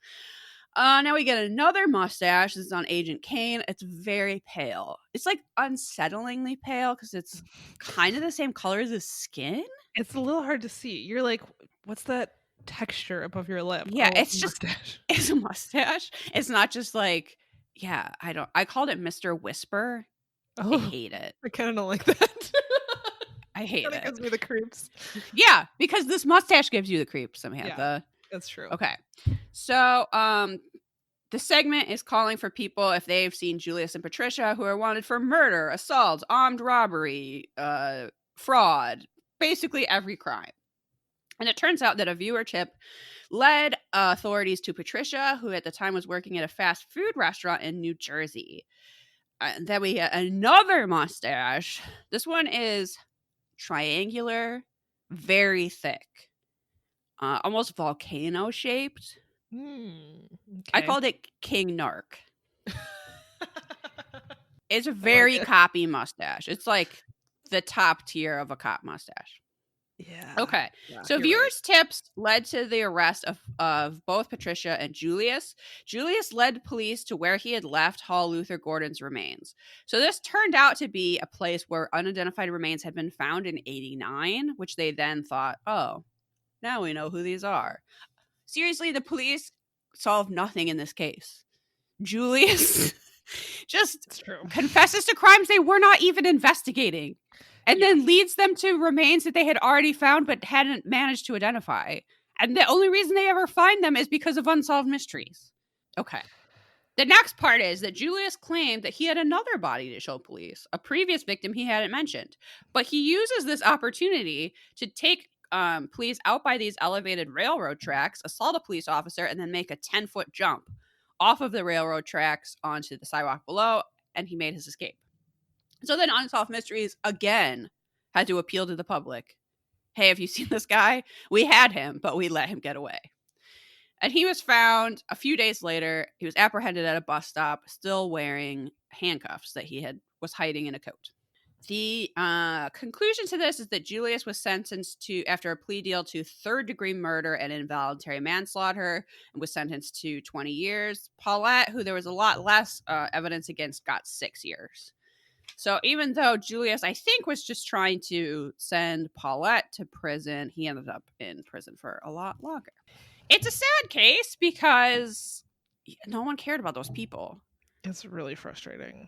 Now we get another mustache. This is on Agent Kane. It's very pale. It's unsettlingly pale because it's kind of the same color as his skin. It's a little hard to see. You're like, what's that texture above your lip? Yeah, it's just it's a mustache. It's not just I called it Mr. Whisper. I hate it. I kind of don't like that. I hate it. It gives me the creeps. Yeah, because this mustache gives you the creeps, Samantha. Yeah, that's true. Okay. So, the segment is calling for people if they've seen Julius and Patricia who are wanted for murder, assault, armed robbery, fraud, basically every crime. And it turns out that a viewer tip led authorities to Patricia, who at the time was working at a fast food restaurant in New Jersey. And then we get another mustache. This one is triangular, very thick, almost volcano shaped. Okay. I called it King Narc. It's a very coppy mustache. It's like the top tier of a cop mustache. Yeah. Okay. So viewers' tips led to the arrest of both Patricia and Julius. Julius led police to where he had left Hall Luther Gordon's remains. So this turned out to be a place where unidentified remains had been found in 89, which they then thought, oh, now we know who these are. Seriously, the police solved nothing in this case. Julius just confesses to crimes they were not even investigating. And then leads them to remains that they had already found but hadn't managed to identify. And the only reason they ever find them is because of Unsolved Mysteries. Okay. The next part is that Julius claimed that he had another body to show police, a previous victim he hadn't mentioned. But he uses this opportunity to take police out by these elevated railroad tracks, assault a police officer, and then make a 10-foot jump off of the railroad tracks onto the sidewalk below, and he made his escape. So then Unsolved Mysteries, again, had to appeal to the public. Hey, have you seen this guy? We had him, but we let him get away. And he was found a few days later. He was apprehended at a bus stop, still wearing handcuffs that he was hiding in a coat. The conclusion to this is that Julius was sentenced to, after a plea deal, to third-degree murder and involuntary manslaughter, and was sentenced to 20 years. Paulette, who there was a lot less evidence against, got 6 years. So even though Julius, I think, was just trying to send Paulette to prison, he ended up in prison for a lot longer. It's a sad case because no one cared about those people. It's really frustrating.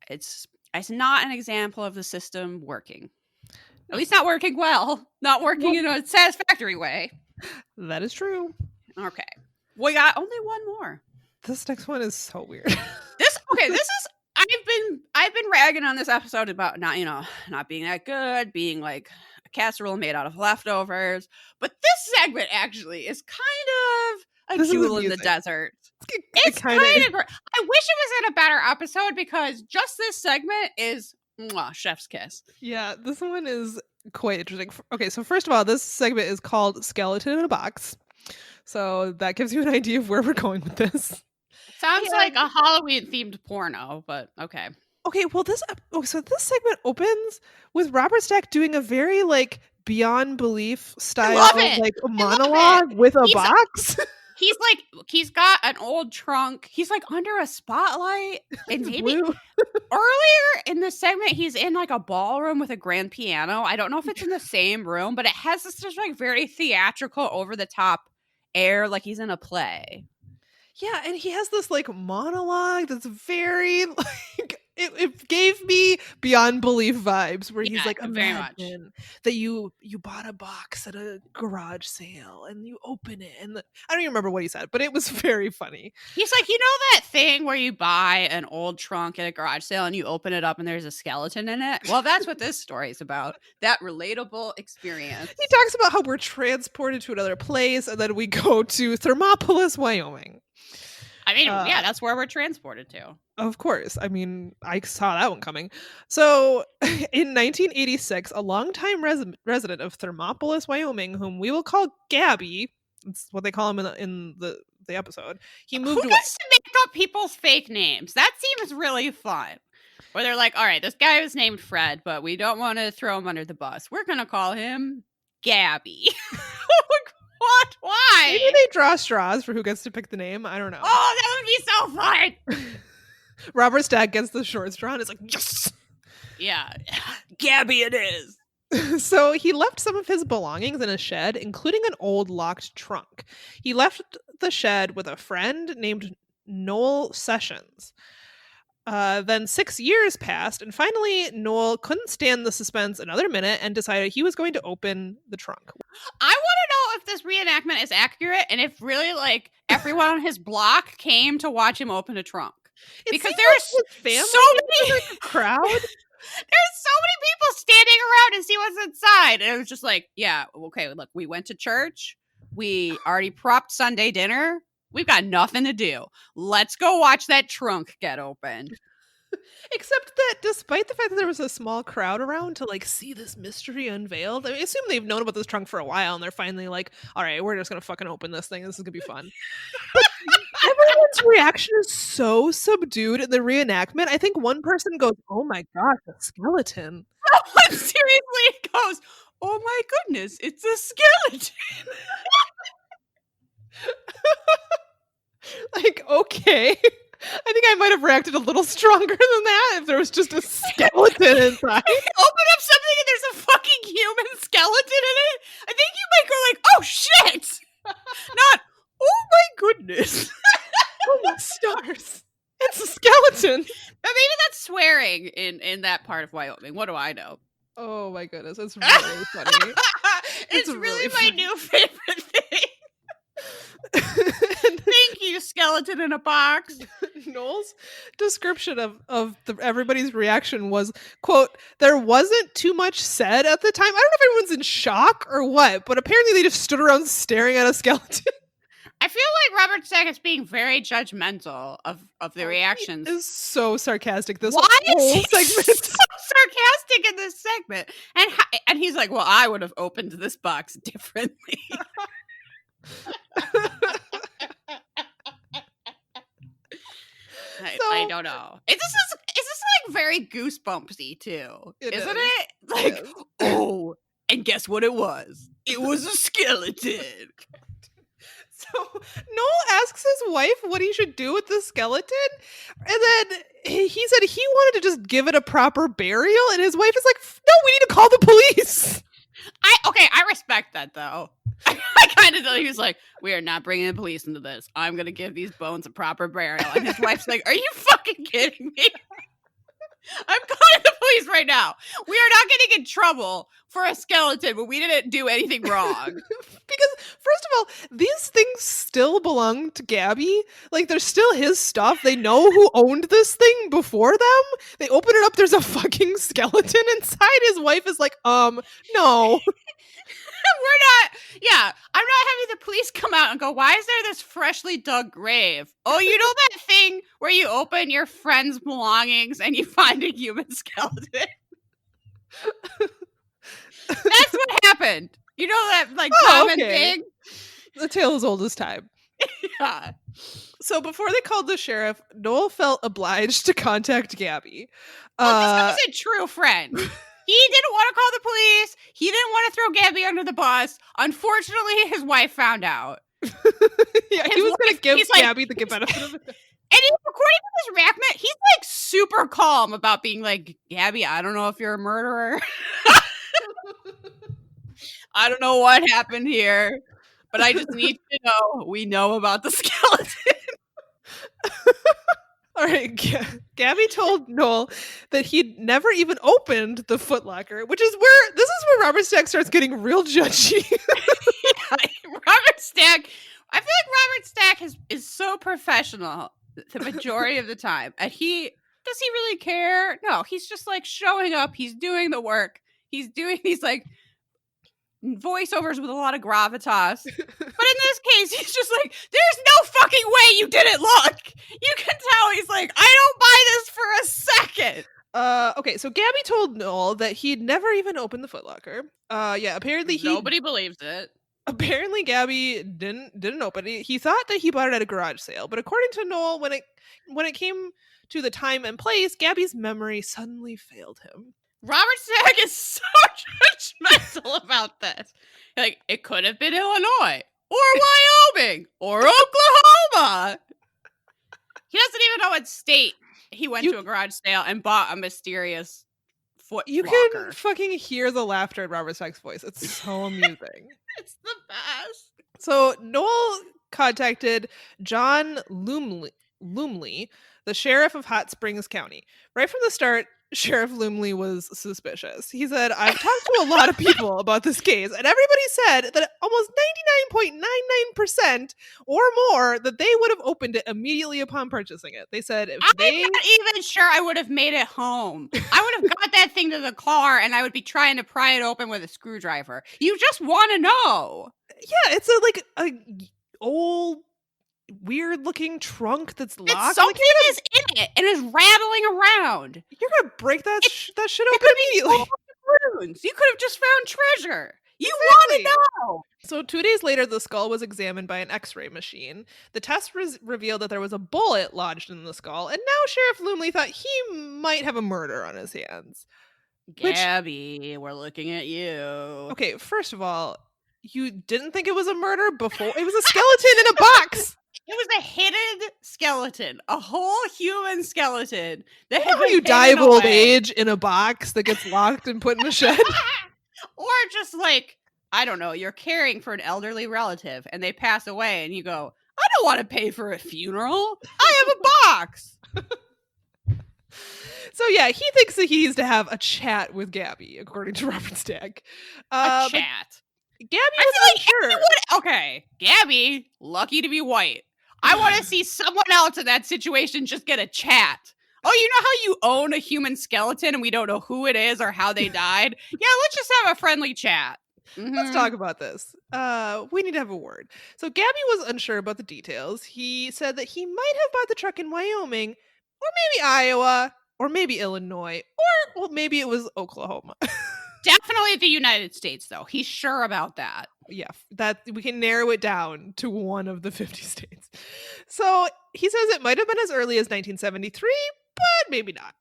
It's not an example of the system working. At least not working well. Not working in a satisfactory way. That is true. Okay. We got only one more. This next one is so weird. This is I've been ragging on this episode about not being that good, being like a casserole made out of leftovers. But this segment actually is kind of A jewel in the desert. It's kind of great. I wish it was in a better episode because just this segment is chef's kiss. Yeah, this one is quite interesting. Okay, so first of all, this segment is called Skeleton in a Box. So that gives you an idea of where we're going with this. Sounds like a Halloween themed porno, but okay. Okay, well this segment opens with Robert Stack doing a very like beyond belief style like a monologue with a box. He's got an old trunk. He's like under a spotlight. And maybe earlier in the segment, he's in like a ballroom with a grand piano. I don't know if it's in the same room, but it has this just like very theatrical, over the top air, like he's in a play. Yeah, and he has this like monologue that's very like it gave me beyond belief vibes where he's like, imagine that you bought a box at a garage sale and you open it and I don't even remember what he said, but it was very funny. He's like, you know that thing where you buy an old trunk at a garage sale and you open it up and there's a skeleton in it? Well, that's what this story is about. That relatable experience. He talks about how we're transported to another place and then we go to Thermopolis, Wyoming. I mean, yeah, that's where we're transported to. Of course. I mean, I saw that one coming. So, in 1986, a longtime resident of Thermopolis, Wyoming, whom we will call Gabby, that's what they call him in the episode, he moved away. Who gets to make up people's fake names? That seems really fun. Where they're like, all right, this guy was named Fred, but we don't want to throw him under the bus. We're going to call him Gabby. What? Why? Maybe they draw straws for who gets to pick the name. I don't know. Oh, that would be so fun. Robert Stack gets the short straw and it's like, yes! Yeah. Gabby it is. So he left some of his belongings in a shed, including an old locked trunk. He left the shed with a friend named Noel Sessions. Then 6 years passed, and finally Noel couldn't stand the suspense another minute and decided he was going to open the trunk. I want to know if this reenactment is accurate and if really like everyone on his block came to watch him open a trunk. Because there's so many crowd. There's so many people standing around to see what's inside. And it was just like, yeah, okay, look, we went to church. We already propped Sunday dinner. We've got nothing to do. Let's go watch that trunk get opened. Except that despite the fact that there was a small crowd around to like see this mystery unveiled, I assume they've known about this trunk for a while and they're finally like, all right, we're just going to fucking open this thing. This is going to be fun. Everyone's reaction is so subdued in the reenactment. I think one person goes, oh my gosh, a skeleton. Someone seriously goes, oh my goodness, it's a skeleton. Like, okay. I think I might have reacted a little stronger than that if there was just a skeleton inside. Open up something and there's a fucking human skeleton in it. I think you might go like, oh shit. Not, oh my goodness. Oh my stars. It's a skeleton. But maybe that's swearing in that part of Wyoming. What do I know? Oh my goodness. It's really funny. It's really my new favorite thing. Thank you, skeleton in a box. Noel's description of everybody's reaction was, quote, there wasn't too much said at the time. I don't know if everyone's in shock or what, but apparently they just stood around staring at a skeleton. I feel like Robert Stack is being very judgmental of the reactions. He is so sarcastic. This Why whole is he segment so sarcastic in this segment? And he's like, well, I would have opened this box differently. I don't know. Is this like very goosebumpsy too? Isn't it? Like, oh, and guess what it was? It was a skeleton. So Noel asks his wife what he should do with the skeleton, and then he said he wanted to just give it a proper burial, and his wife is like, no, we need to call the police. I respect that though. I kind of thought he was like, we are not bringing the police into this. I'm going to give these bones a proper burial. And his wife's like, are you fucking kidding me? I'm calling the police right now. We are not getting in trouble for a skeleton, but we didn't do anything wrong. Because, first of all, these things still belong to Gabby. Like, they're still his stuff. They know who owned this thing before them. They open it up, there's a fucking skeleton inside. His wife is like, no. I'm not having the police come out and go, why is there this freshly dug grave? Oh, you know that thing where you open your friend's belongings and you find a human skeleton? That's what happened. You know that common thing? The tale is old as time. Yeah. So before they called the sheriff, Noel felt obliged to contact Gabby. Well, this is a true friend. He didn't want to call the police. He didn't want to throw Gabby under the bus. Unfortunately, his wife found out. Yeah, he was going to give Gabby the benefit of it. And according to this reenactment, he's super calm about being like, Gabby, I don't know if you're a murderer. I don't know what happened here, but I just need to know we know about the skeleton. All right, Gabby told Noel that he'd never even opened the footlocker, which is where Robert Stack starts getting real judgy. Robert Stack, I feel like Robert Stack is so professional the majority of the time. And does he really care? No, he's just showing up. He's doing the work. He's doing these voiceovers with a lot of gravitas. But in this case, he's just there's no fucking way you didn't look. You can tell he's I don't buy this for a second. Okay, so Gabby told Noel that he'd never even opened the footlocker. Apparently nobody believes it. Apparently Gabby didn't open it. He thought that he bought it at a garage sale, but according to Noel, when it came to the time and place, Gabby's memory suddenly failed him. Robert Stack is so judgmental about this. It could have been Illinois or Wyoming or Oklahoma. He doesn't even know what state he went to a garage sale and bought a mysterious foot You locker. can fucking hear the laughter in Robert Stack's voice. It's so amusing. It's the best. So Noel contacted John Lumley, the sheriff of Hot Springs County. Right from the start, Sheriff Lumley was suspicious. He said, I've talked to a lot of people about this case, and everybody said that almost 99.99% or more that they would have opened it immediately upon purchasing it. They said I'm not even sure I would have made it home. I would have got that thing to the car and I would be trying to pry it open with a screwdriver. You just want to know. Yeah, it's a old weird looking trunk that's locked. And something is in it and is rattling around. You're gonna break that shit open immediately. You could have just found treasure. You want to know. So 2 days later, the skull was examined by an x-ray machine. The test revealed that there was a bullet lodged in the skull, and now Sheriff Lumley thought he might have a murder on his hands. Gabby, we're looking at you. Okay, first of all, you didn't think it was a murder before? It was a skeleton in a box. It was a hidden skeleton, a whole human skeleton. You know how you die of old age in a box that gets locked and put in a shed? Or just I don't know, you're caring for an elderly relative and they pass away and you go, I don't want to pay for a funeral. I have a box. So yeah, he thinks that he needs to have a chat with Gabby, according to Robert Stack. A chat. Gabby was unsure. Okay, Gabby, lucky to be white. I want to see someone else in that situation just get a chat. Oh, you know how you own a human skeleton and we don't know who it is or how they died? Yeah, let's just have a friendly chat. Mm-hmm. Let's talk about this. We need to have a word. So Gabby was unsure about the details. He said that he might have bought the truck in Wyoming, or maybe Iowa, or maybe Illinois, or well, maybe it was Oklahoma. Definitely the United States, though. He's sure about that. Yeah, that we can narrow it down to one of the 50 states. So he says it might have been as early as 1973, but maybe not.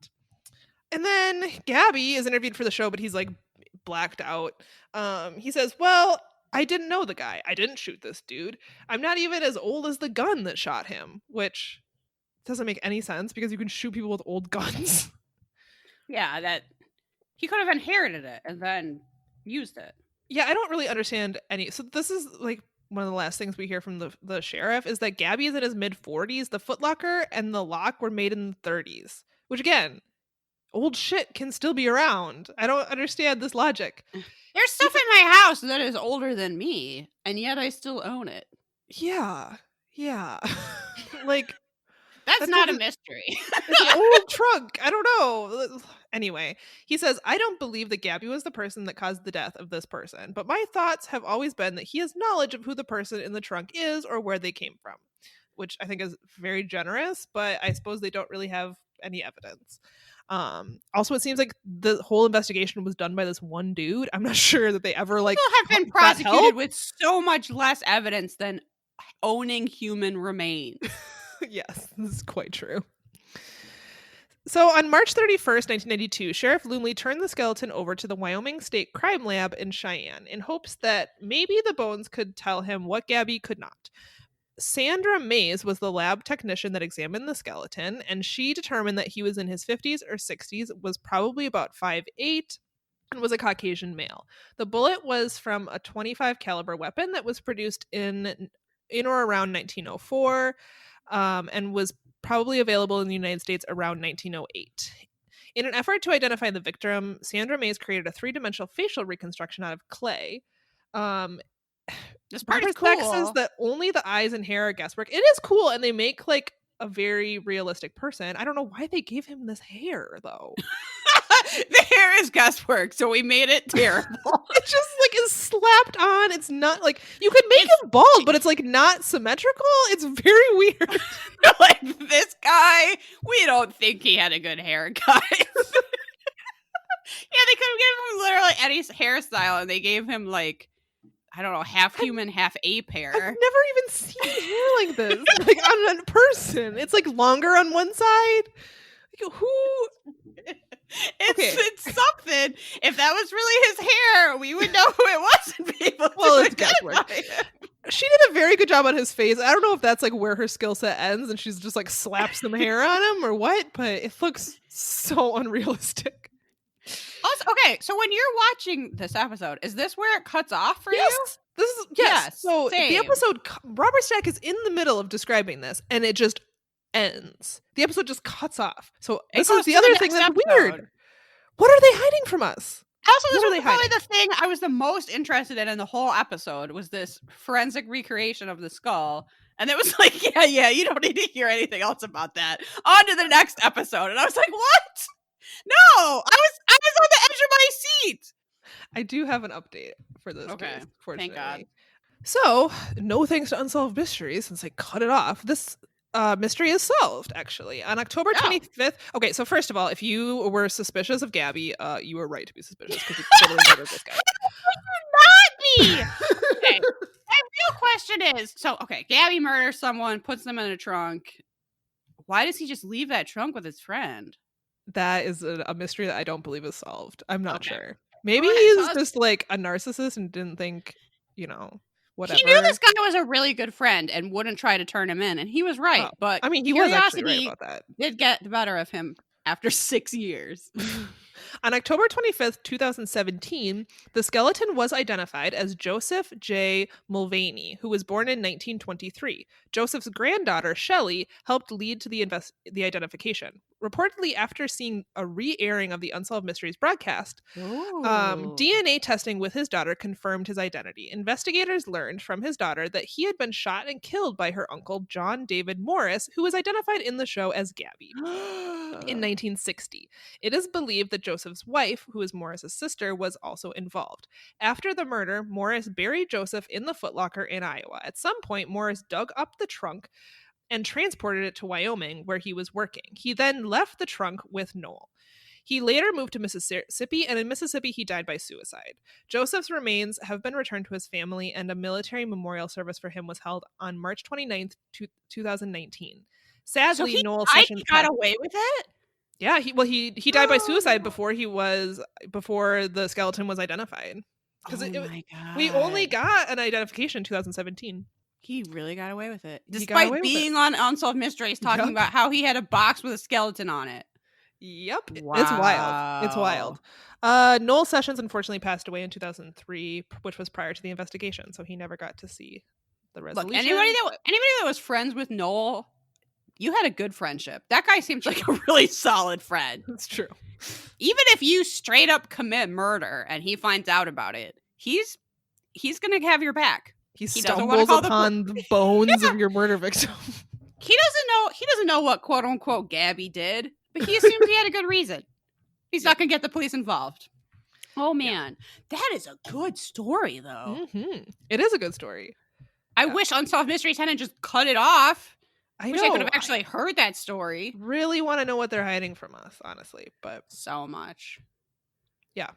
And then Gabby is interviewed for the show, but he's blacked out. He says, well, I didn't know the guy. I didn't shoot this dude. I'm not even as old as the gun that shot him, which doesn't make any sense because you can shoot people with old guns. Yeah, that he could have inherited it and then used it. Yeah, I don't really understand any. So this is one of the last things we hear from the sheriff is that Gabby is in his mid-40s. The footlocker and the lock were made in the 30s, which again, old shit can still be around. I don't understand this logic. There's stuff in my house that is older than me, and yet I still own it. Yeah. That's not a mystery. It's an old trunk. I don't know. Anyway, he says, I don't believe that Gabby was the person that caused the death of this person, but my thoughts have always been that he has knowledge of who the person in the trunk is or where they came from, which I think is very generous, but I suppose they don't really have any evidence. Also, it seems like the whole investigation was done by this one dude. I'm not sure that they ever like have been prosecuted with so much less evidence than owning human remains. Yes, this is quite true. So on March 31st, 1992, Sheriff Lumley turned the skeleton over to the Wyoming State Crime Lab in Cheyenne in hopes that maybe the bones could tell him what Gabby could not. Sandra Mays was the lab technician that examined the skeleton, and she determined that he was in his 50s or 60s, was probably about 5'8", and was a Caucasian male. The bullet was from a .25 caliber weapon that was produced in or around 1904, and was probably available in the United States around 1908. In an effort to identify the victim, Sandra Mays created a 3-dimensional facial reconstruction out of clay. This part is cool. Says that only the eyes and hair are guesswork. It is cool, and they make like a very realistic person. I don't know why they gave him this hair though. The hair is guesswork, so we made it terrible. It just like is slapped on. It's not like you could make him bald, but it's like not symmetrical. It's very weird. Like this guy, we don't think he had a good haircut. Yeah, they could have given him literally any hairstyle, and they gave him like, I don't know, half human, half ape hair. I've never even seen hair like this, like on a person. It's like longer on one side. Like, who? It's something. If that was really his hair, we would know who it was. And people it's guesswork. She did a very good job on his face. I don't know if that's like where her skill set ends and she's just like slaps some hair on him or what, but it looks so unrealistic. Also, okay, so when you're watching this episode, is this where it cuts off for you? This is yes. So the episode, Robert Stack is in the middle of describing this, and it just ends. The episode just cuts off. So this is the other thing that's weird. What are they hiding from us? Also, this was probably the thing I was the most interested in the whole episode was this forensic recreation of the skull. And it was like, yeah, you don't need to hear anything else about that. On to the next episode. And I was like, what? No, I was on the edge of my seat. I do have an update for this case, thank God. So, no thanks to Unsolved Mysteries, since I cut it off, this mystery is solved, actually. On October 25th. Okay, so first of all, if you were suspicious of Gabby, you were right to be suspicious because you totally murdered this guy. Not me! Okay, my real question is, so, Gabby murders someone, puts them in a trunk. Why does he just leave that trunk with his friend? That is a mystery that I don't believe is solved. I'm not sure. Maybe he's just like a narcissist and didn't think, whatever. He knew this guy was a really good friend and wouldn't try to turn him in, and he was right. But I mean, he was actually right about that. Did get the better of him after 6 years. On October 25th, 2017, the skeleton was identified as Joseph J. Mulvaney, who was born in 1923. Joseph's granddaughter, Shelley, helped lead to the identification. Reportedly, after seeing a re-airing of the Unsolved Mysteries broadcast, DNA testing with his daughter confirmed his identity. Investigators learned from his daughter that he had been shot and killed by her uncle, John David Morris, who was identified in the show as Gabby in 1960. It is believed that Joseph's wife, who is Morris's sister, was also involved. After the murder, Morris buried Joseph in the footlocker in Iowa. At some point, Morris dug up the trunk and transported it to Wyoming, where he was working. He then left the trunk with Noel. He later moved to Mississippi, and in Mississippi, he died by suicide. Joseph's remains have been returned to his family, and a military memorial service for him was held on March 29th, 2019. Sadly, Noel Sessions got away with it? Yeah, he died by suicide before the skeleton was identified. Because we only got an identification in 2017. He really got away with it. Despite being on Unsolved Mysteries talking about how he had a box with a skeleton on it. Yep. Wow. It's wild. Noel Sessions unfortunately passed away in 2003, which was prior to the investigation, so he never got to see the resolution. Look, anybody that was friends with Noel, you had a good friendship. That guy seems like a really solid friend. That's true. Even if you straight up commit murder and he finds out about it, he's going to have your back. He stumbles upon the bones of your murder victim. He doesn't doesn't know what quote unquote Gabby did, but he assumes he had a good reason. He's not gonna get the police involved. Oh man, that is a good story though. Mm-hmm. It is a good story. I wish Unsolved Mysteries hadn't just cut it off. I wish I could have actually heard that story. Really want to know what they're hiding from us, honestly, but so much. Yeah.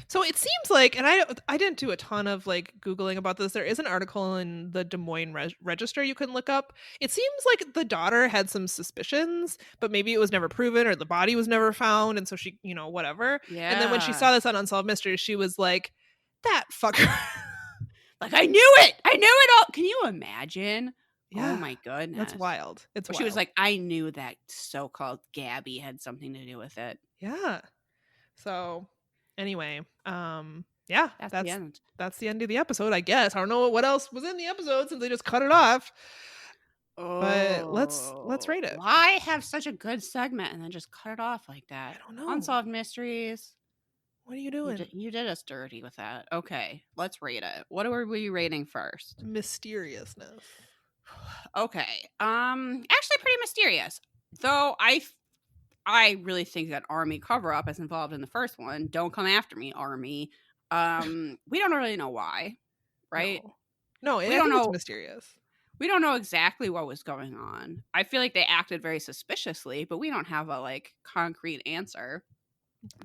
So it seems like, and I didn't do a ton of like Googling about this. There is an article in the Des Moines Register you can look up. It seems like the daughter had some suspicions, but maybe it was never proven or the body was never found. And so she, whatever. Yeah. And then when she saw this on Unsolved Mysteries, she was like, that fucker. Like, I knew it. I knew it all. Can you imagine? Yeah. Oh my goodness. That's wild. It's wild. She was like, I knew that so-called Gabby had something to do with it. Yeah. So anyway, yeah, that's the end. That's the end of the episode, I guess. I don't know what else was in the episode since they just cut it off. But let's rate it. Why have such a good segment and then just cut it off like that? I don't know. Unsolved Mysteries. What are you doing? You did us dirty with that. Okay, let's rate it. What are we rating first? Mysteriousness. Okay. Actually pretty mysterious. Though I really think that Army cover-up is involved in the first one. Don't come after me, Army. We don't really know why, right? No, we don't know. It's mysterious. We don't know exactly what was going on. I feel like they acted very suspiciously, but we don't have a concrete answer.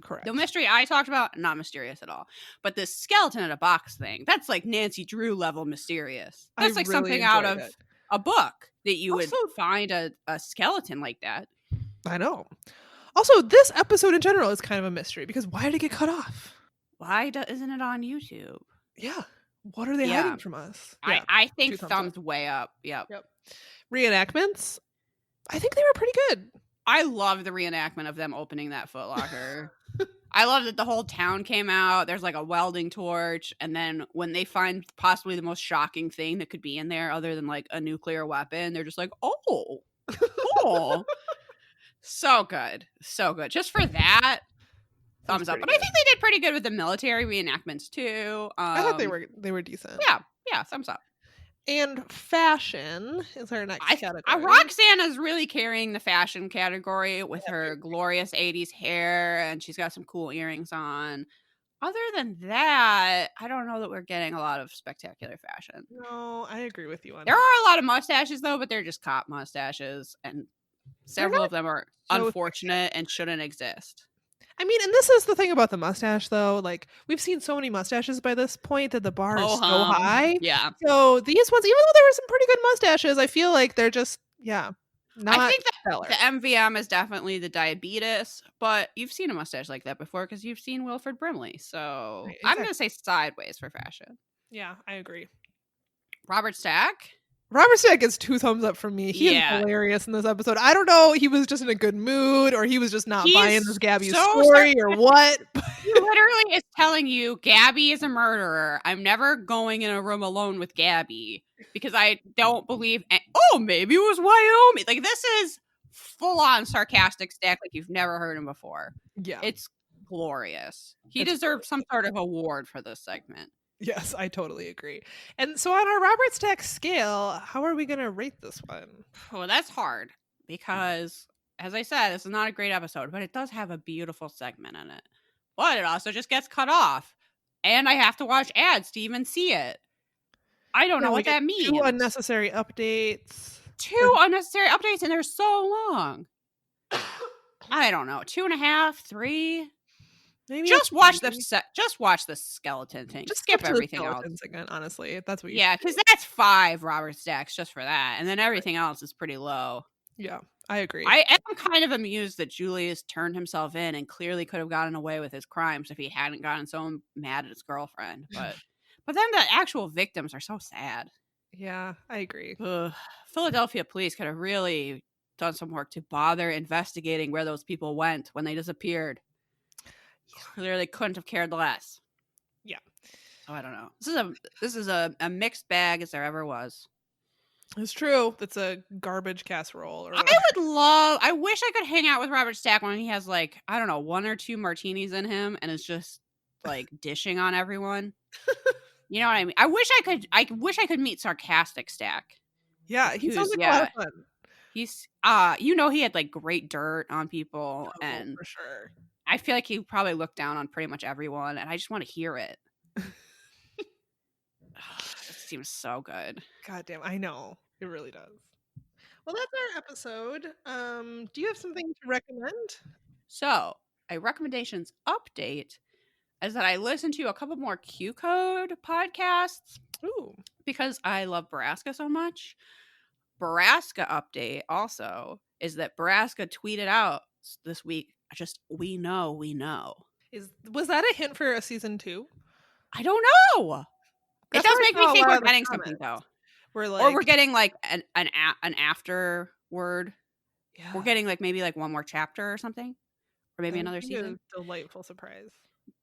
Correct. The mystery I talked about, not mysterious at all. But this skeleton in a box thing, that's like Nancy Drew level mysterious. That's like really something out of a book that you would find a skeleton like that. I know. Also, this episode in general is kind of a mystery because why did it get cut off? Why isn't it on YouTube? Yeah. What are they hiding from us? Yeah. I think thumbs way up. Yep. Reenactments? I think they were pretty good. I love the reenactment of them opening that Foot Locker. I love that the whole town came out. There's like a welding torch. And then when they find possibly the most shocking thing that could be in there other than like a nuclear weapon, they're just like, oh. So good. So good. Just for that, thumbs up. But I think they did pretty good with the military reenactments too. I thought they were decent. Yeah, thumbs up. And fashion is our next category. Roxanne is really carrying the fashion category with her glorious 80s hair, and she's got some cool earrings on. Other than that, I don't know that we're getting a lot of spectacular fashion. No, I agree with you on there are a lot of mustaches, though, but they're just cop mustaches, and several of them are unfortunate and shouldn't exist. I mean, and this is the thing about the mustache, though. Like, we've seen so many mustaches by this point that the bar is so high. Yeah. So these ones, even though there were some pretty good mustaches, I feel like they're just, not I think that stellar. The MVM is definitely the diabetes, but you've seen a mustache like that before because you've seen Wilford Brimley. So exactly. I'm going to say sideways for fashion. Yeah, I agree. Robert Stack? Robert Stack gets 2 thumbs up from me. He is hilarious in this episode. I don't know, he was just in a good mood, or he was just not buying this Gabby story, or what. He literally is telling you, Gabby is a murderer. I'm never going in a room alone with Gabby because I don't believe. Maybe it was Wyoming. Like, this is full-on sarcastic Stack, like you've never heard him before. Yeah, it's glorious. He deserves some sort of award for this segment. Yes, I totally agree. And so on our Robert Stack scale, how are we going to rate this one? Well, that's hard because, as I said, this is not a great episode, but it does have a beautiful segment in it. But it also just gets cut off. And I have to watch ads to even see it. I don't know what that means. 2 unnecessary updates. 2 unnecessary updates, and they're so long. I don't know. 2.5, 3. Maybe just watch the skeleton thing. Just skip everything else again. Honestly, that's what. Because that's 5 Robert Stacks just for that, and then everything else is pretty low. Yeah, I agree. I am kind of amused that Julius turned himself in and clearly could have gotten away with his crimes if he hadn't gotten so mad at his girlfriend. But then the actual victims are so sad. Yeah, I agree. Philadelphia police could have really done some work to bother investigating where those people went when they disappeared. Clearly couldn't have cared less. Yeah. So I don't know. This is a mixed bag as there ever was. It's true. It's a garbage casserole. I wish I could hang out with Robert Stack when he has 1 or 2 martinis in him and is just dishing on everyone. You know what I mean? I wish I could meet sarcastic Stack. Yeah, he sounds like a lot of fun. He's he had like great dirt on people, and for sure. I feel like he probably looked down on pretty much everyone, and I just want to hear it. It seems so good. God damn, I know. It really does. Well, that's our episode. Do you have something to recommend? So, a recommendations update is that I listened to a couple more Q Code podcasts. Ooh. Because I love Baraska so much. Baraska update also is that Baraska tweeted out this week, just we know. Was that a hint for a season 2? I don't know. That's it does where I make me saw a think lot we're of the getting comments. something though. Or we're getting like an afterword. Yeah. We're getting like maybe like one more chapter or something. Or maybe That would another be season. A delightful surprise.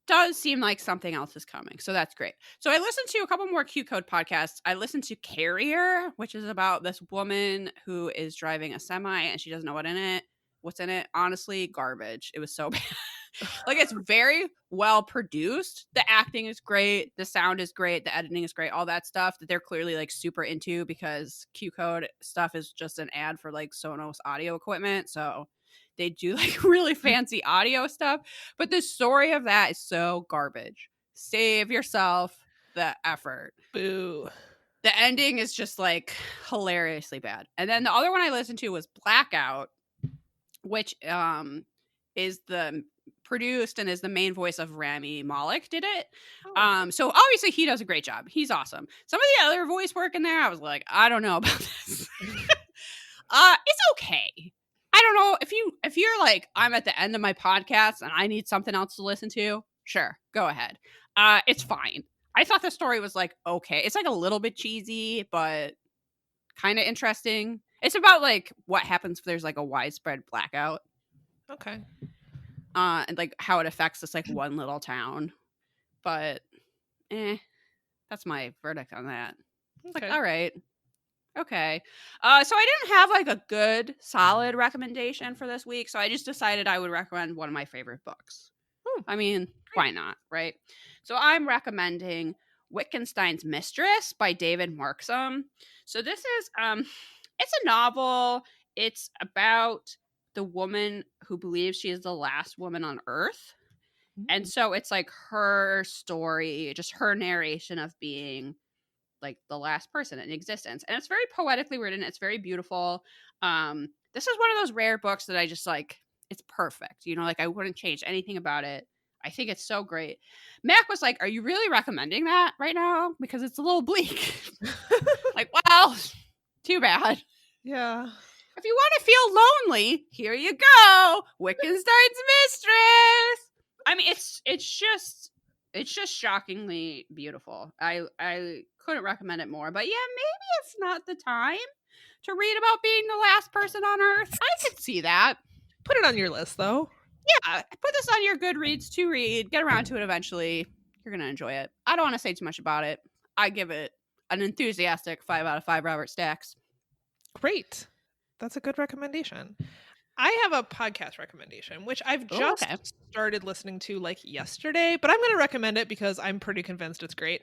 Does seem like something else is coming. So that's great. So I listened to a couple more Q Code podcasts. I listened to Carrier, which is about this woman who is driving a semi and she doesn't know what's in it. Honestly, garbage. It was so bad. Like, it's very well produced. The acting is great. The sound is great. The editing is great. All that stuff that they're clearly like super into, because Q Code stuff is just an ad for like Sonos audio equipment. So they do like really fancy audio stuff. But the story of that is so garbage. Save yourself the effort. Boo. The ending is just like hilariously bad. And then the other one I listened to was Blackout, which is the produced and is the main voice of Rami Malek did it. So obviously he does a great job. He's awesome. Some of the other voice work in there, I was like, I don't know about this. It's okay. I don't know if you're like, I'm at the end of my podcast and I need something else to listen to. Sure, go ahead. It's fine. I thought the story was like okay. It's like a little bit cheesy, but kind of interesting. It's about like what happens if there's like a widespread blackout. Okay. And like how it affects this like one little town. But that's my verdict on that. It's like, all right. Okay. So I didn't have like a good solid recommendation for this week, so I just decided I would recommend one of my favorite books. I mean, why not, right? So I'm recommending Wittgenstein's Mistress by David Marksom. So this is it's a novel. It's about the woman who believes she is the last woman on Earth. And so it's like her story, just her narration of being like the last person in existence. And it's very poetically written. It's very beautiful. This is one of those rare books that I just like, it's perfect. You know, like I wouldn't change anything about it. I think it's so great. Mac was like, are you really recommending that right now? Because it's a little bleak. Like, well, too bad. Yeah. If you want to feel lonely, here you go. Wittgenstein's Mistress. I mean, it's just shockingly beautiful. I couldn't recommend it more. But yeah, maybe it's not the time to read about being the last person on Earth. I could see that. Put it on your list, though. Yeah, put this on your Goodreads to read. Get around to it eventually. You're going to enjoy it. I don't want to say too much about it. I give it an enthusiastic 5 out of 5 Robert Stacks. Great. That's a good recommendation. I have a podcast recommendation, which I've just started listening to like yesterday, but I'm going to recommend it because I'm pretty convinced it's great.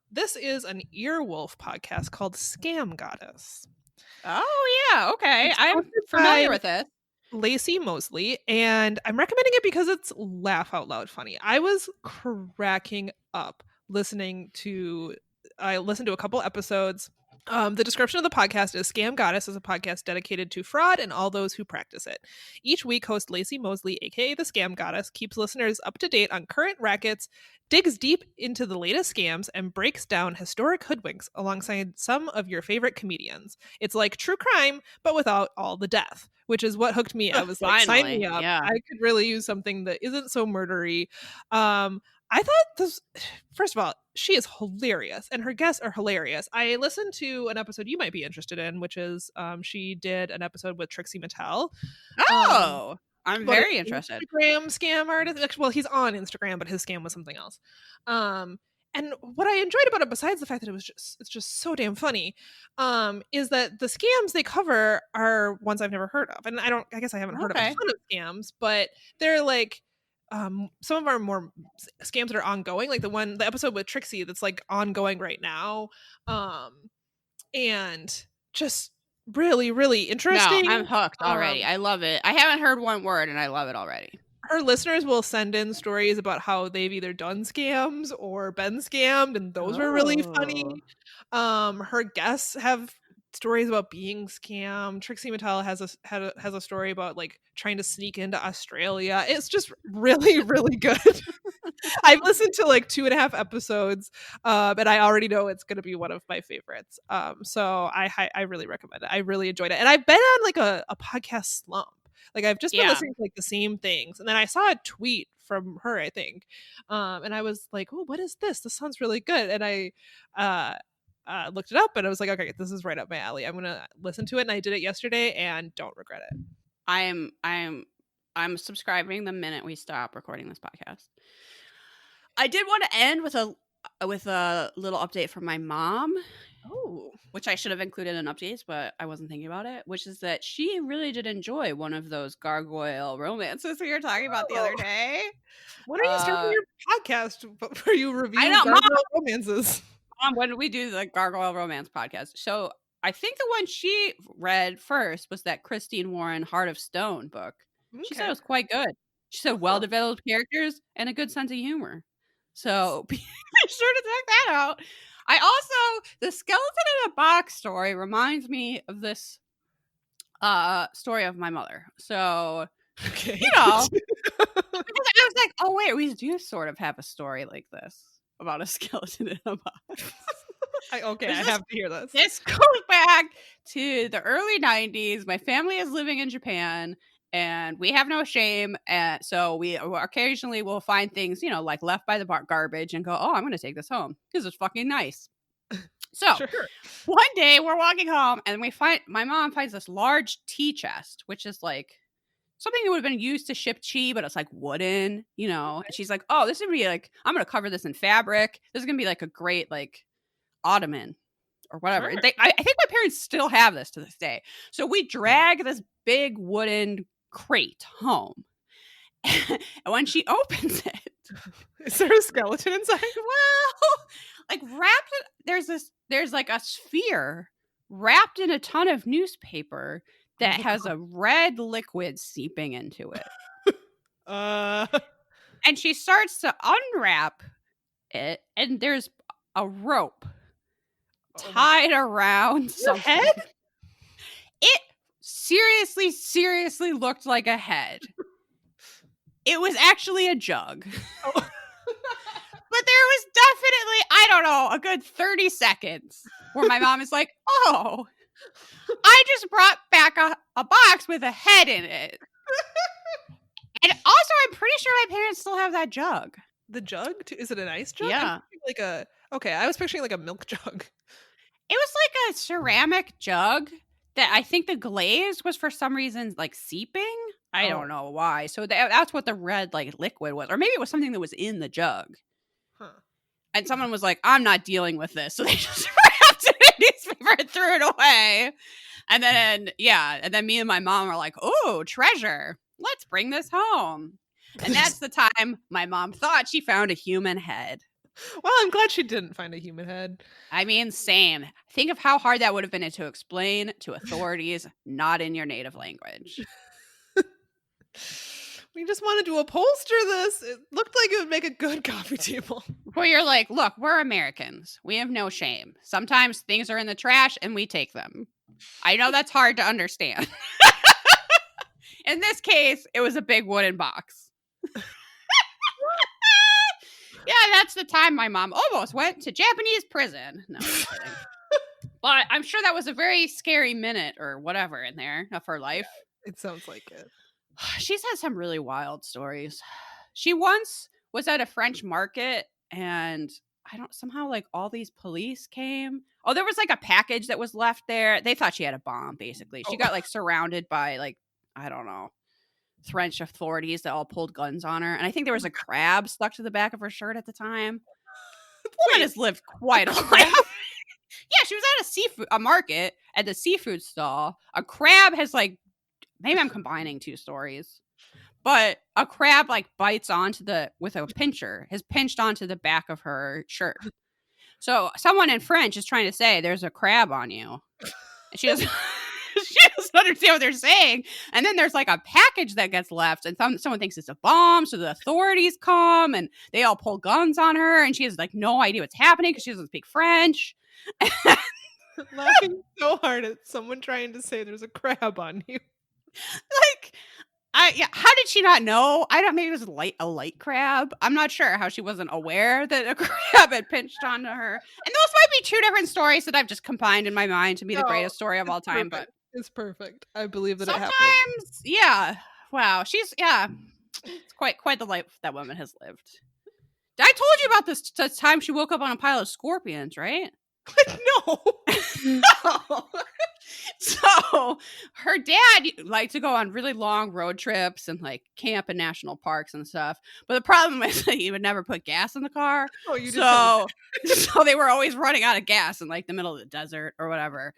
This is an Earwolf podcast called Scam Goddess. Oh, yeah. Okay. I'm familiar with it. Lacey Mosley, and I'm recommending it because it's laugh out loud funny. I was cracking up listening to a couple episodes. The description of the podcast is Scam Goddess is a podcast dedicated to fraud and all those who practice it. Each week, host Lacey Mosley, aka the Scam Goddess, keeps listeners up to date on current rackets, digs deep into the latest scams, and breaks down historic hoodwinks alongside some of your favorite comedians. It's like true crime, but without all the death, which is what hooked me. I was like, sign me up. Yeah. I could really use something that isn't so murdery. I thought this, first of all, she is hilarious and her guests are hilarious. I listened to an episode you might be interested in, which is she did an episode with Trixie Mattel. Oh, I'm very interested. Instagram scam artist. Well, he's on Instagram, but his scam was something else. And what I enjoyed about it, besides the fact that it's just so damn funny, is that the scams they cover are ones I've never heard of. And I guess I haven't heard of a ton of scams, but they're like, some of our more scams that are ongoing, like the episode with Trixie that's like ongoing right now, and just really, really interesting. No, I'm hooked already. I love it. I haven't heard one word and I love it already. Our listeners will send in stories about how they've either done scams or been scammed, and those were really funny. Her guests have stories about being scammed. Trixie Mattel has a story about like trying to sneak into Australia. It's just really, really good. I've listened to like 2.5 episodes, and I already know it's going to be one of my favorites. So I really recommend it. I really enjoyed it, and I've been on like a podcast slump. Like I've just been listening to like the same things. And then I saw a tweet from her, I think. And I was like, oh, what is this? This sounds really good. And I looked it up and I was like, okay, this is right up my alley. I'm going to listen to it. And I did it yesterday and don't regret it. I'm subscribing the minute we stop recording this podcast. I did want to end with a little update from my mom. Oh, which I should have included in updates, but I wasn't thinking about it, which is that she really did enjoy one of those gargoyle romances we were talking about the other day. When are you starting your podcast where you review gargoyle romances? Mom, when did we do the gargoyle romance podcast? So I think the one she read first was that Christine Warren Heart of Stone book. Okay. She said it was quite good. She said well-developed characters and a good sense of humor. So be sure to check that out. I also, the skeleton in a box story reminds me of this story of my mother. So, okay. You know, I was like, oh, wait, we do sort of have a story like this about a skeleton in a box. I have to hear this. This goes back to the early 90s. My family is living in Japan. And we have no shame, and so we occasionally will find things, you know, like left by the garbage, and go, "Oh, I'm going to take this home because it's fucking nice." So one day we're walking home, and my mom finds this large tea chest, which is like something that would have been used to ship tea, but it's like wooden, you know. And she's like, "Oh, this would be like, I'm going to cover this in fabric. This is going to be like a great like ottoman." Or whatever. I think my parents still have this to this day. So we drag this big wooden crate home. And when she opens it, is there a skeleton inside? Well, like there's like a sphere wrapped in a ton of newspaper that has a red liquid seeping into it. And she starts to unwrap it, and there's a rope tied around your head. It seriously looked like a head. It was actually a jug. But there was definitely, I don't know, a good 30 seconds where my mom is like, oh, I just brought back a box with a head in it. And also, I'm pretty sure my parents still have that jug. The jug? Is it a nice jug? Yeah. I was picturing like a milk jug. It was like a ceramic jug that I think the glaze was for some reason like seeping. I don't know why. So that's what the red like liquid was. Or maybe it was something that was in the jug. Huh. And someone was like, I'm not dealing with this. So they just wrapped it in newspaper and threw it away. And then me and my mom are like, oh, treasure. Let's bring this home. And that's the time my mom thought she found a human head. Well, I'm glad she didn't find a human head. I mean, same. Think of how hard that would have been to explain to authorities not in your native language. We just wanted to upholster this. It looked like it would make a good coffee table. Where you're like, look, we're Americans. We have no shame. Sometimes things are in the trash and we take them. I know that's hard to understand. In this case, it was a big wooden box. Yeah, that's the time my mom almost went to Japanese prison. No, I'm kidding. But I'm sure that was a very scary minute or whatever in there of her life. Yeah, it sounds like it. She's had some really wild stories. She once was at a French market and somehow like all these police came. Oh, there was like a package that was left there. They thought she had a bomb, basically. She got like surrounded by like, I don't know, French authorities that all pulled guns on her. And I think there was a crab stuck to the back of her shirt at the time. The woman has lived quite a life. Yeah, she was at a market at the seafood stall. A crab has like, maybe I'm combining two stories, but a crab like bites onto with a pincher, has pinched onto the back of her shirt. So someone in French is trying to say there's a crab on you. And she doesn't. doesn't understand what they're saying. And then there's like a package that gets left, and someone thinks it's a bomb. So the authorities come and they all pull guns on her, and she has like no idea what's happening because she doesn't speak French. Laughing so hard at someone trying to say there's a crab on you. Like, how did she not know? Maybe it was a light crab. I'm not sure how she wasn't aware that a crab had pinched onto her. And those might be two different stories that I've just combined in my mind to be the greatest story of all time. Perfect. But it's perfect. I believe that sometimes, it happened. Yeah. Wow. It's quite the life that woman has lived. I told you about this time she woke up on a pile of scorpions, right? No. No. So her dad liked to go on really long road trips and like camp in national parks and stuff. But the problem is that he would never put gas in the car. Oh, you did. So they were always running out of gas in like the middle of the desert or whatever.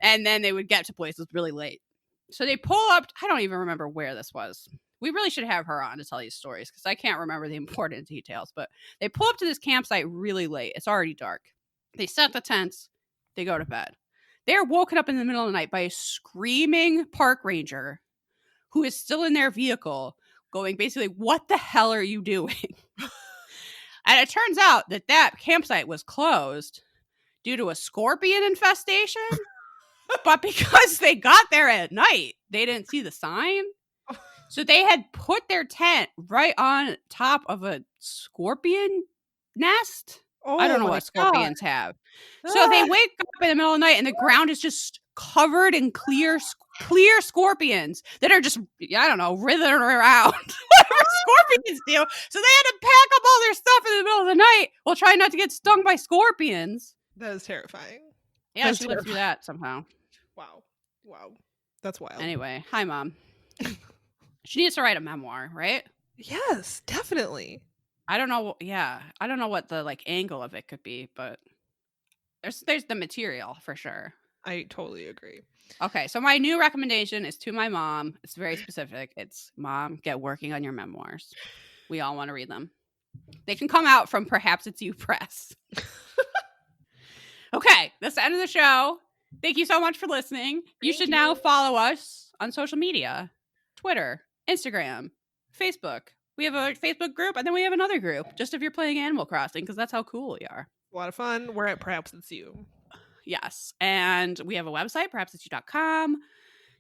And then they would get to places really late. So they pull up. I don't even remember where this was. We really should have her on to tell these stories because I can't remember the important details. But they pull up to this campsite really late. It's already dark. They set the tents. They go to bed. They're woken up in the middle of the night by a screaming park ranger who is still in their vehicle going basically, what the hell are you doing? And it turns out that campsite was closed due to a scorpion infestation. But because they got there at night, they didn't see the sign. So they had put their tent right on top of a scorpion nest. Oh, I don't know what scorpions have. So they wake up in the middle of the night and the ground is just covered in clear scorpions that are just, I don't know, writhing around. Whatever scorpions do. So they had to pack up all their stuff in the middle of the night while trying not to get stung by scorpions. That is terrifying. Yeah, she lived through that somehow. Wow. That's wild. Anyway, hi, Mom. She needs to write a memoir, right? Yes, definitely. I don't know. Yeah, I don't know what the like angle of it could be, but there's the material for sure. I totally agree. Okay, so my new recommendation is to my mom. It's very specific. It's, Mom, get working on your memoirs. We all want to read them. They can come out from Perhaps It's You Press. Okay, that's the end of the show. Thank you so much for listening. You should now follow us on social media: Twitter, Instagram, Facebook. We have a Facebook group, and then we have another group just if you're playing Animal Crossing, because that's how cool we are. A lot of fun. We're at Perhaps It's You. Yes. And we have a website, perhapsitsyou.com.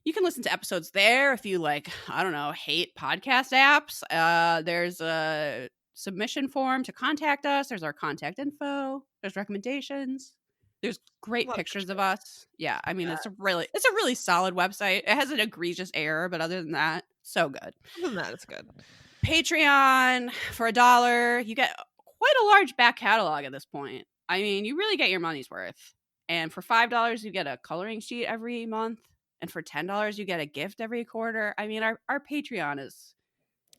You can listen to episodes there if you hate podcast apps. There's a submission form to contact us. There's our contact info. There's recommendations. There's great pictures of us. Yeah. I mean, it's a really solid website. It has an egregious error, but other than that, so good. Other than that, it's good. Patreon for $1. You get quite a large back catalog at this point. I mean, you really get your money's worth. And for $5, you get a coloring sheet every month. And for $10, you get a gift every quarter. I mean, our Patreon is...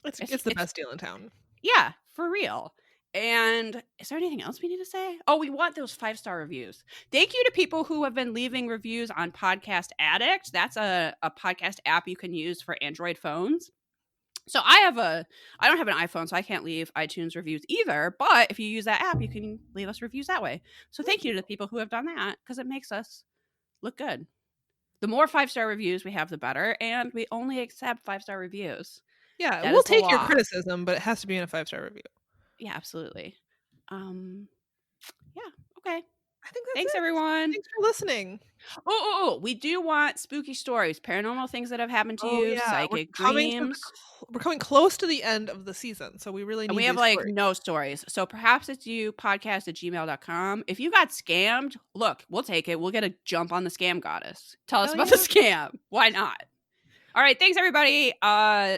It's the best deal in town. Yeah, for real. And is there anything else we need to say? Oh, we want those 5-star reviews. Thank you to people who have been leaving reviews on Podcast Addict. That's a podcast app you can use for Android phones. So I don't have an iPhone, so I can't leave iTunes reviews either. But if you use that app, you can leave us reviews that way. So thank you to the people who have done that, because it makes us look good. The more 5-star reviews we have, the better. And we only accept 5-star reviews. Yeah, we'll take your criticism, but it has to be in a 5-star review. Yeah, absolutely. Yeah, okay. I think that's Thanks, it. everyone. Thanks for listening. Oh, we do want spooky stories, paranormal things that have happened to you, psychic dreams. We're coming close to the end of the season, so we really need. And we have no stories. So perhaps it's you podcast@gmail.com. If you got scammed, look, we'll take it. We'll get a jump on the scam goddess. Tell us about the scam. Why not? All right, thanks everybody.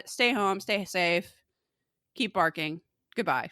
Stay home, stay safe, keep barking. Goodbye.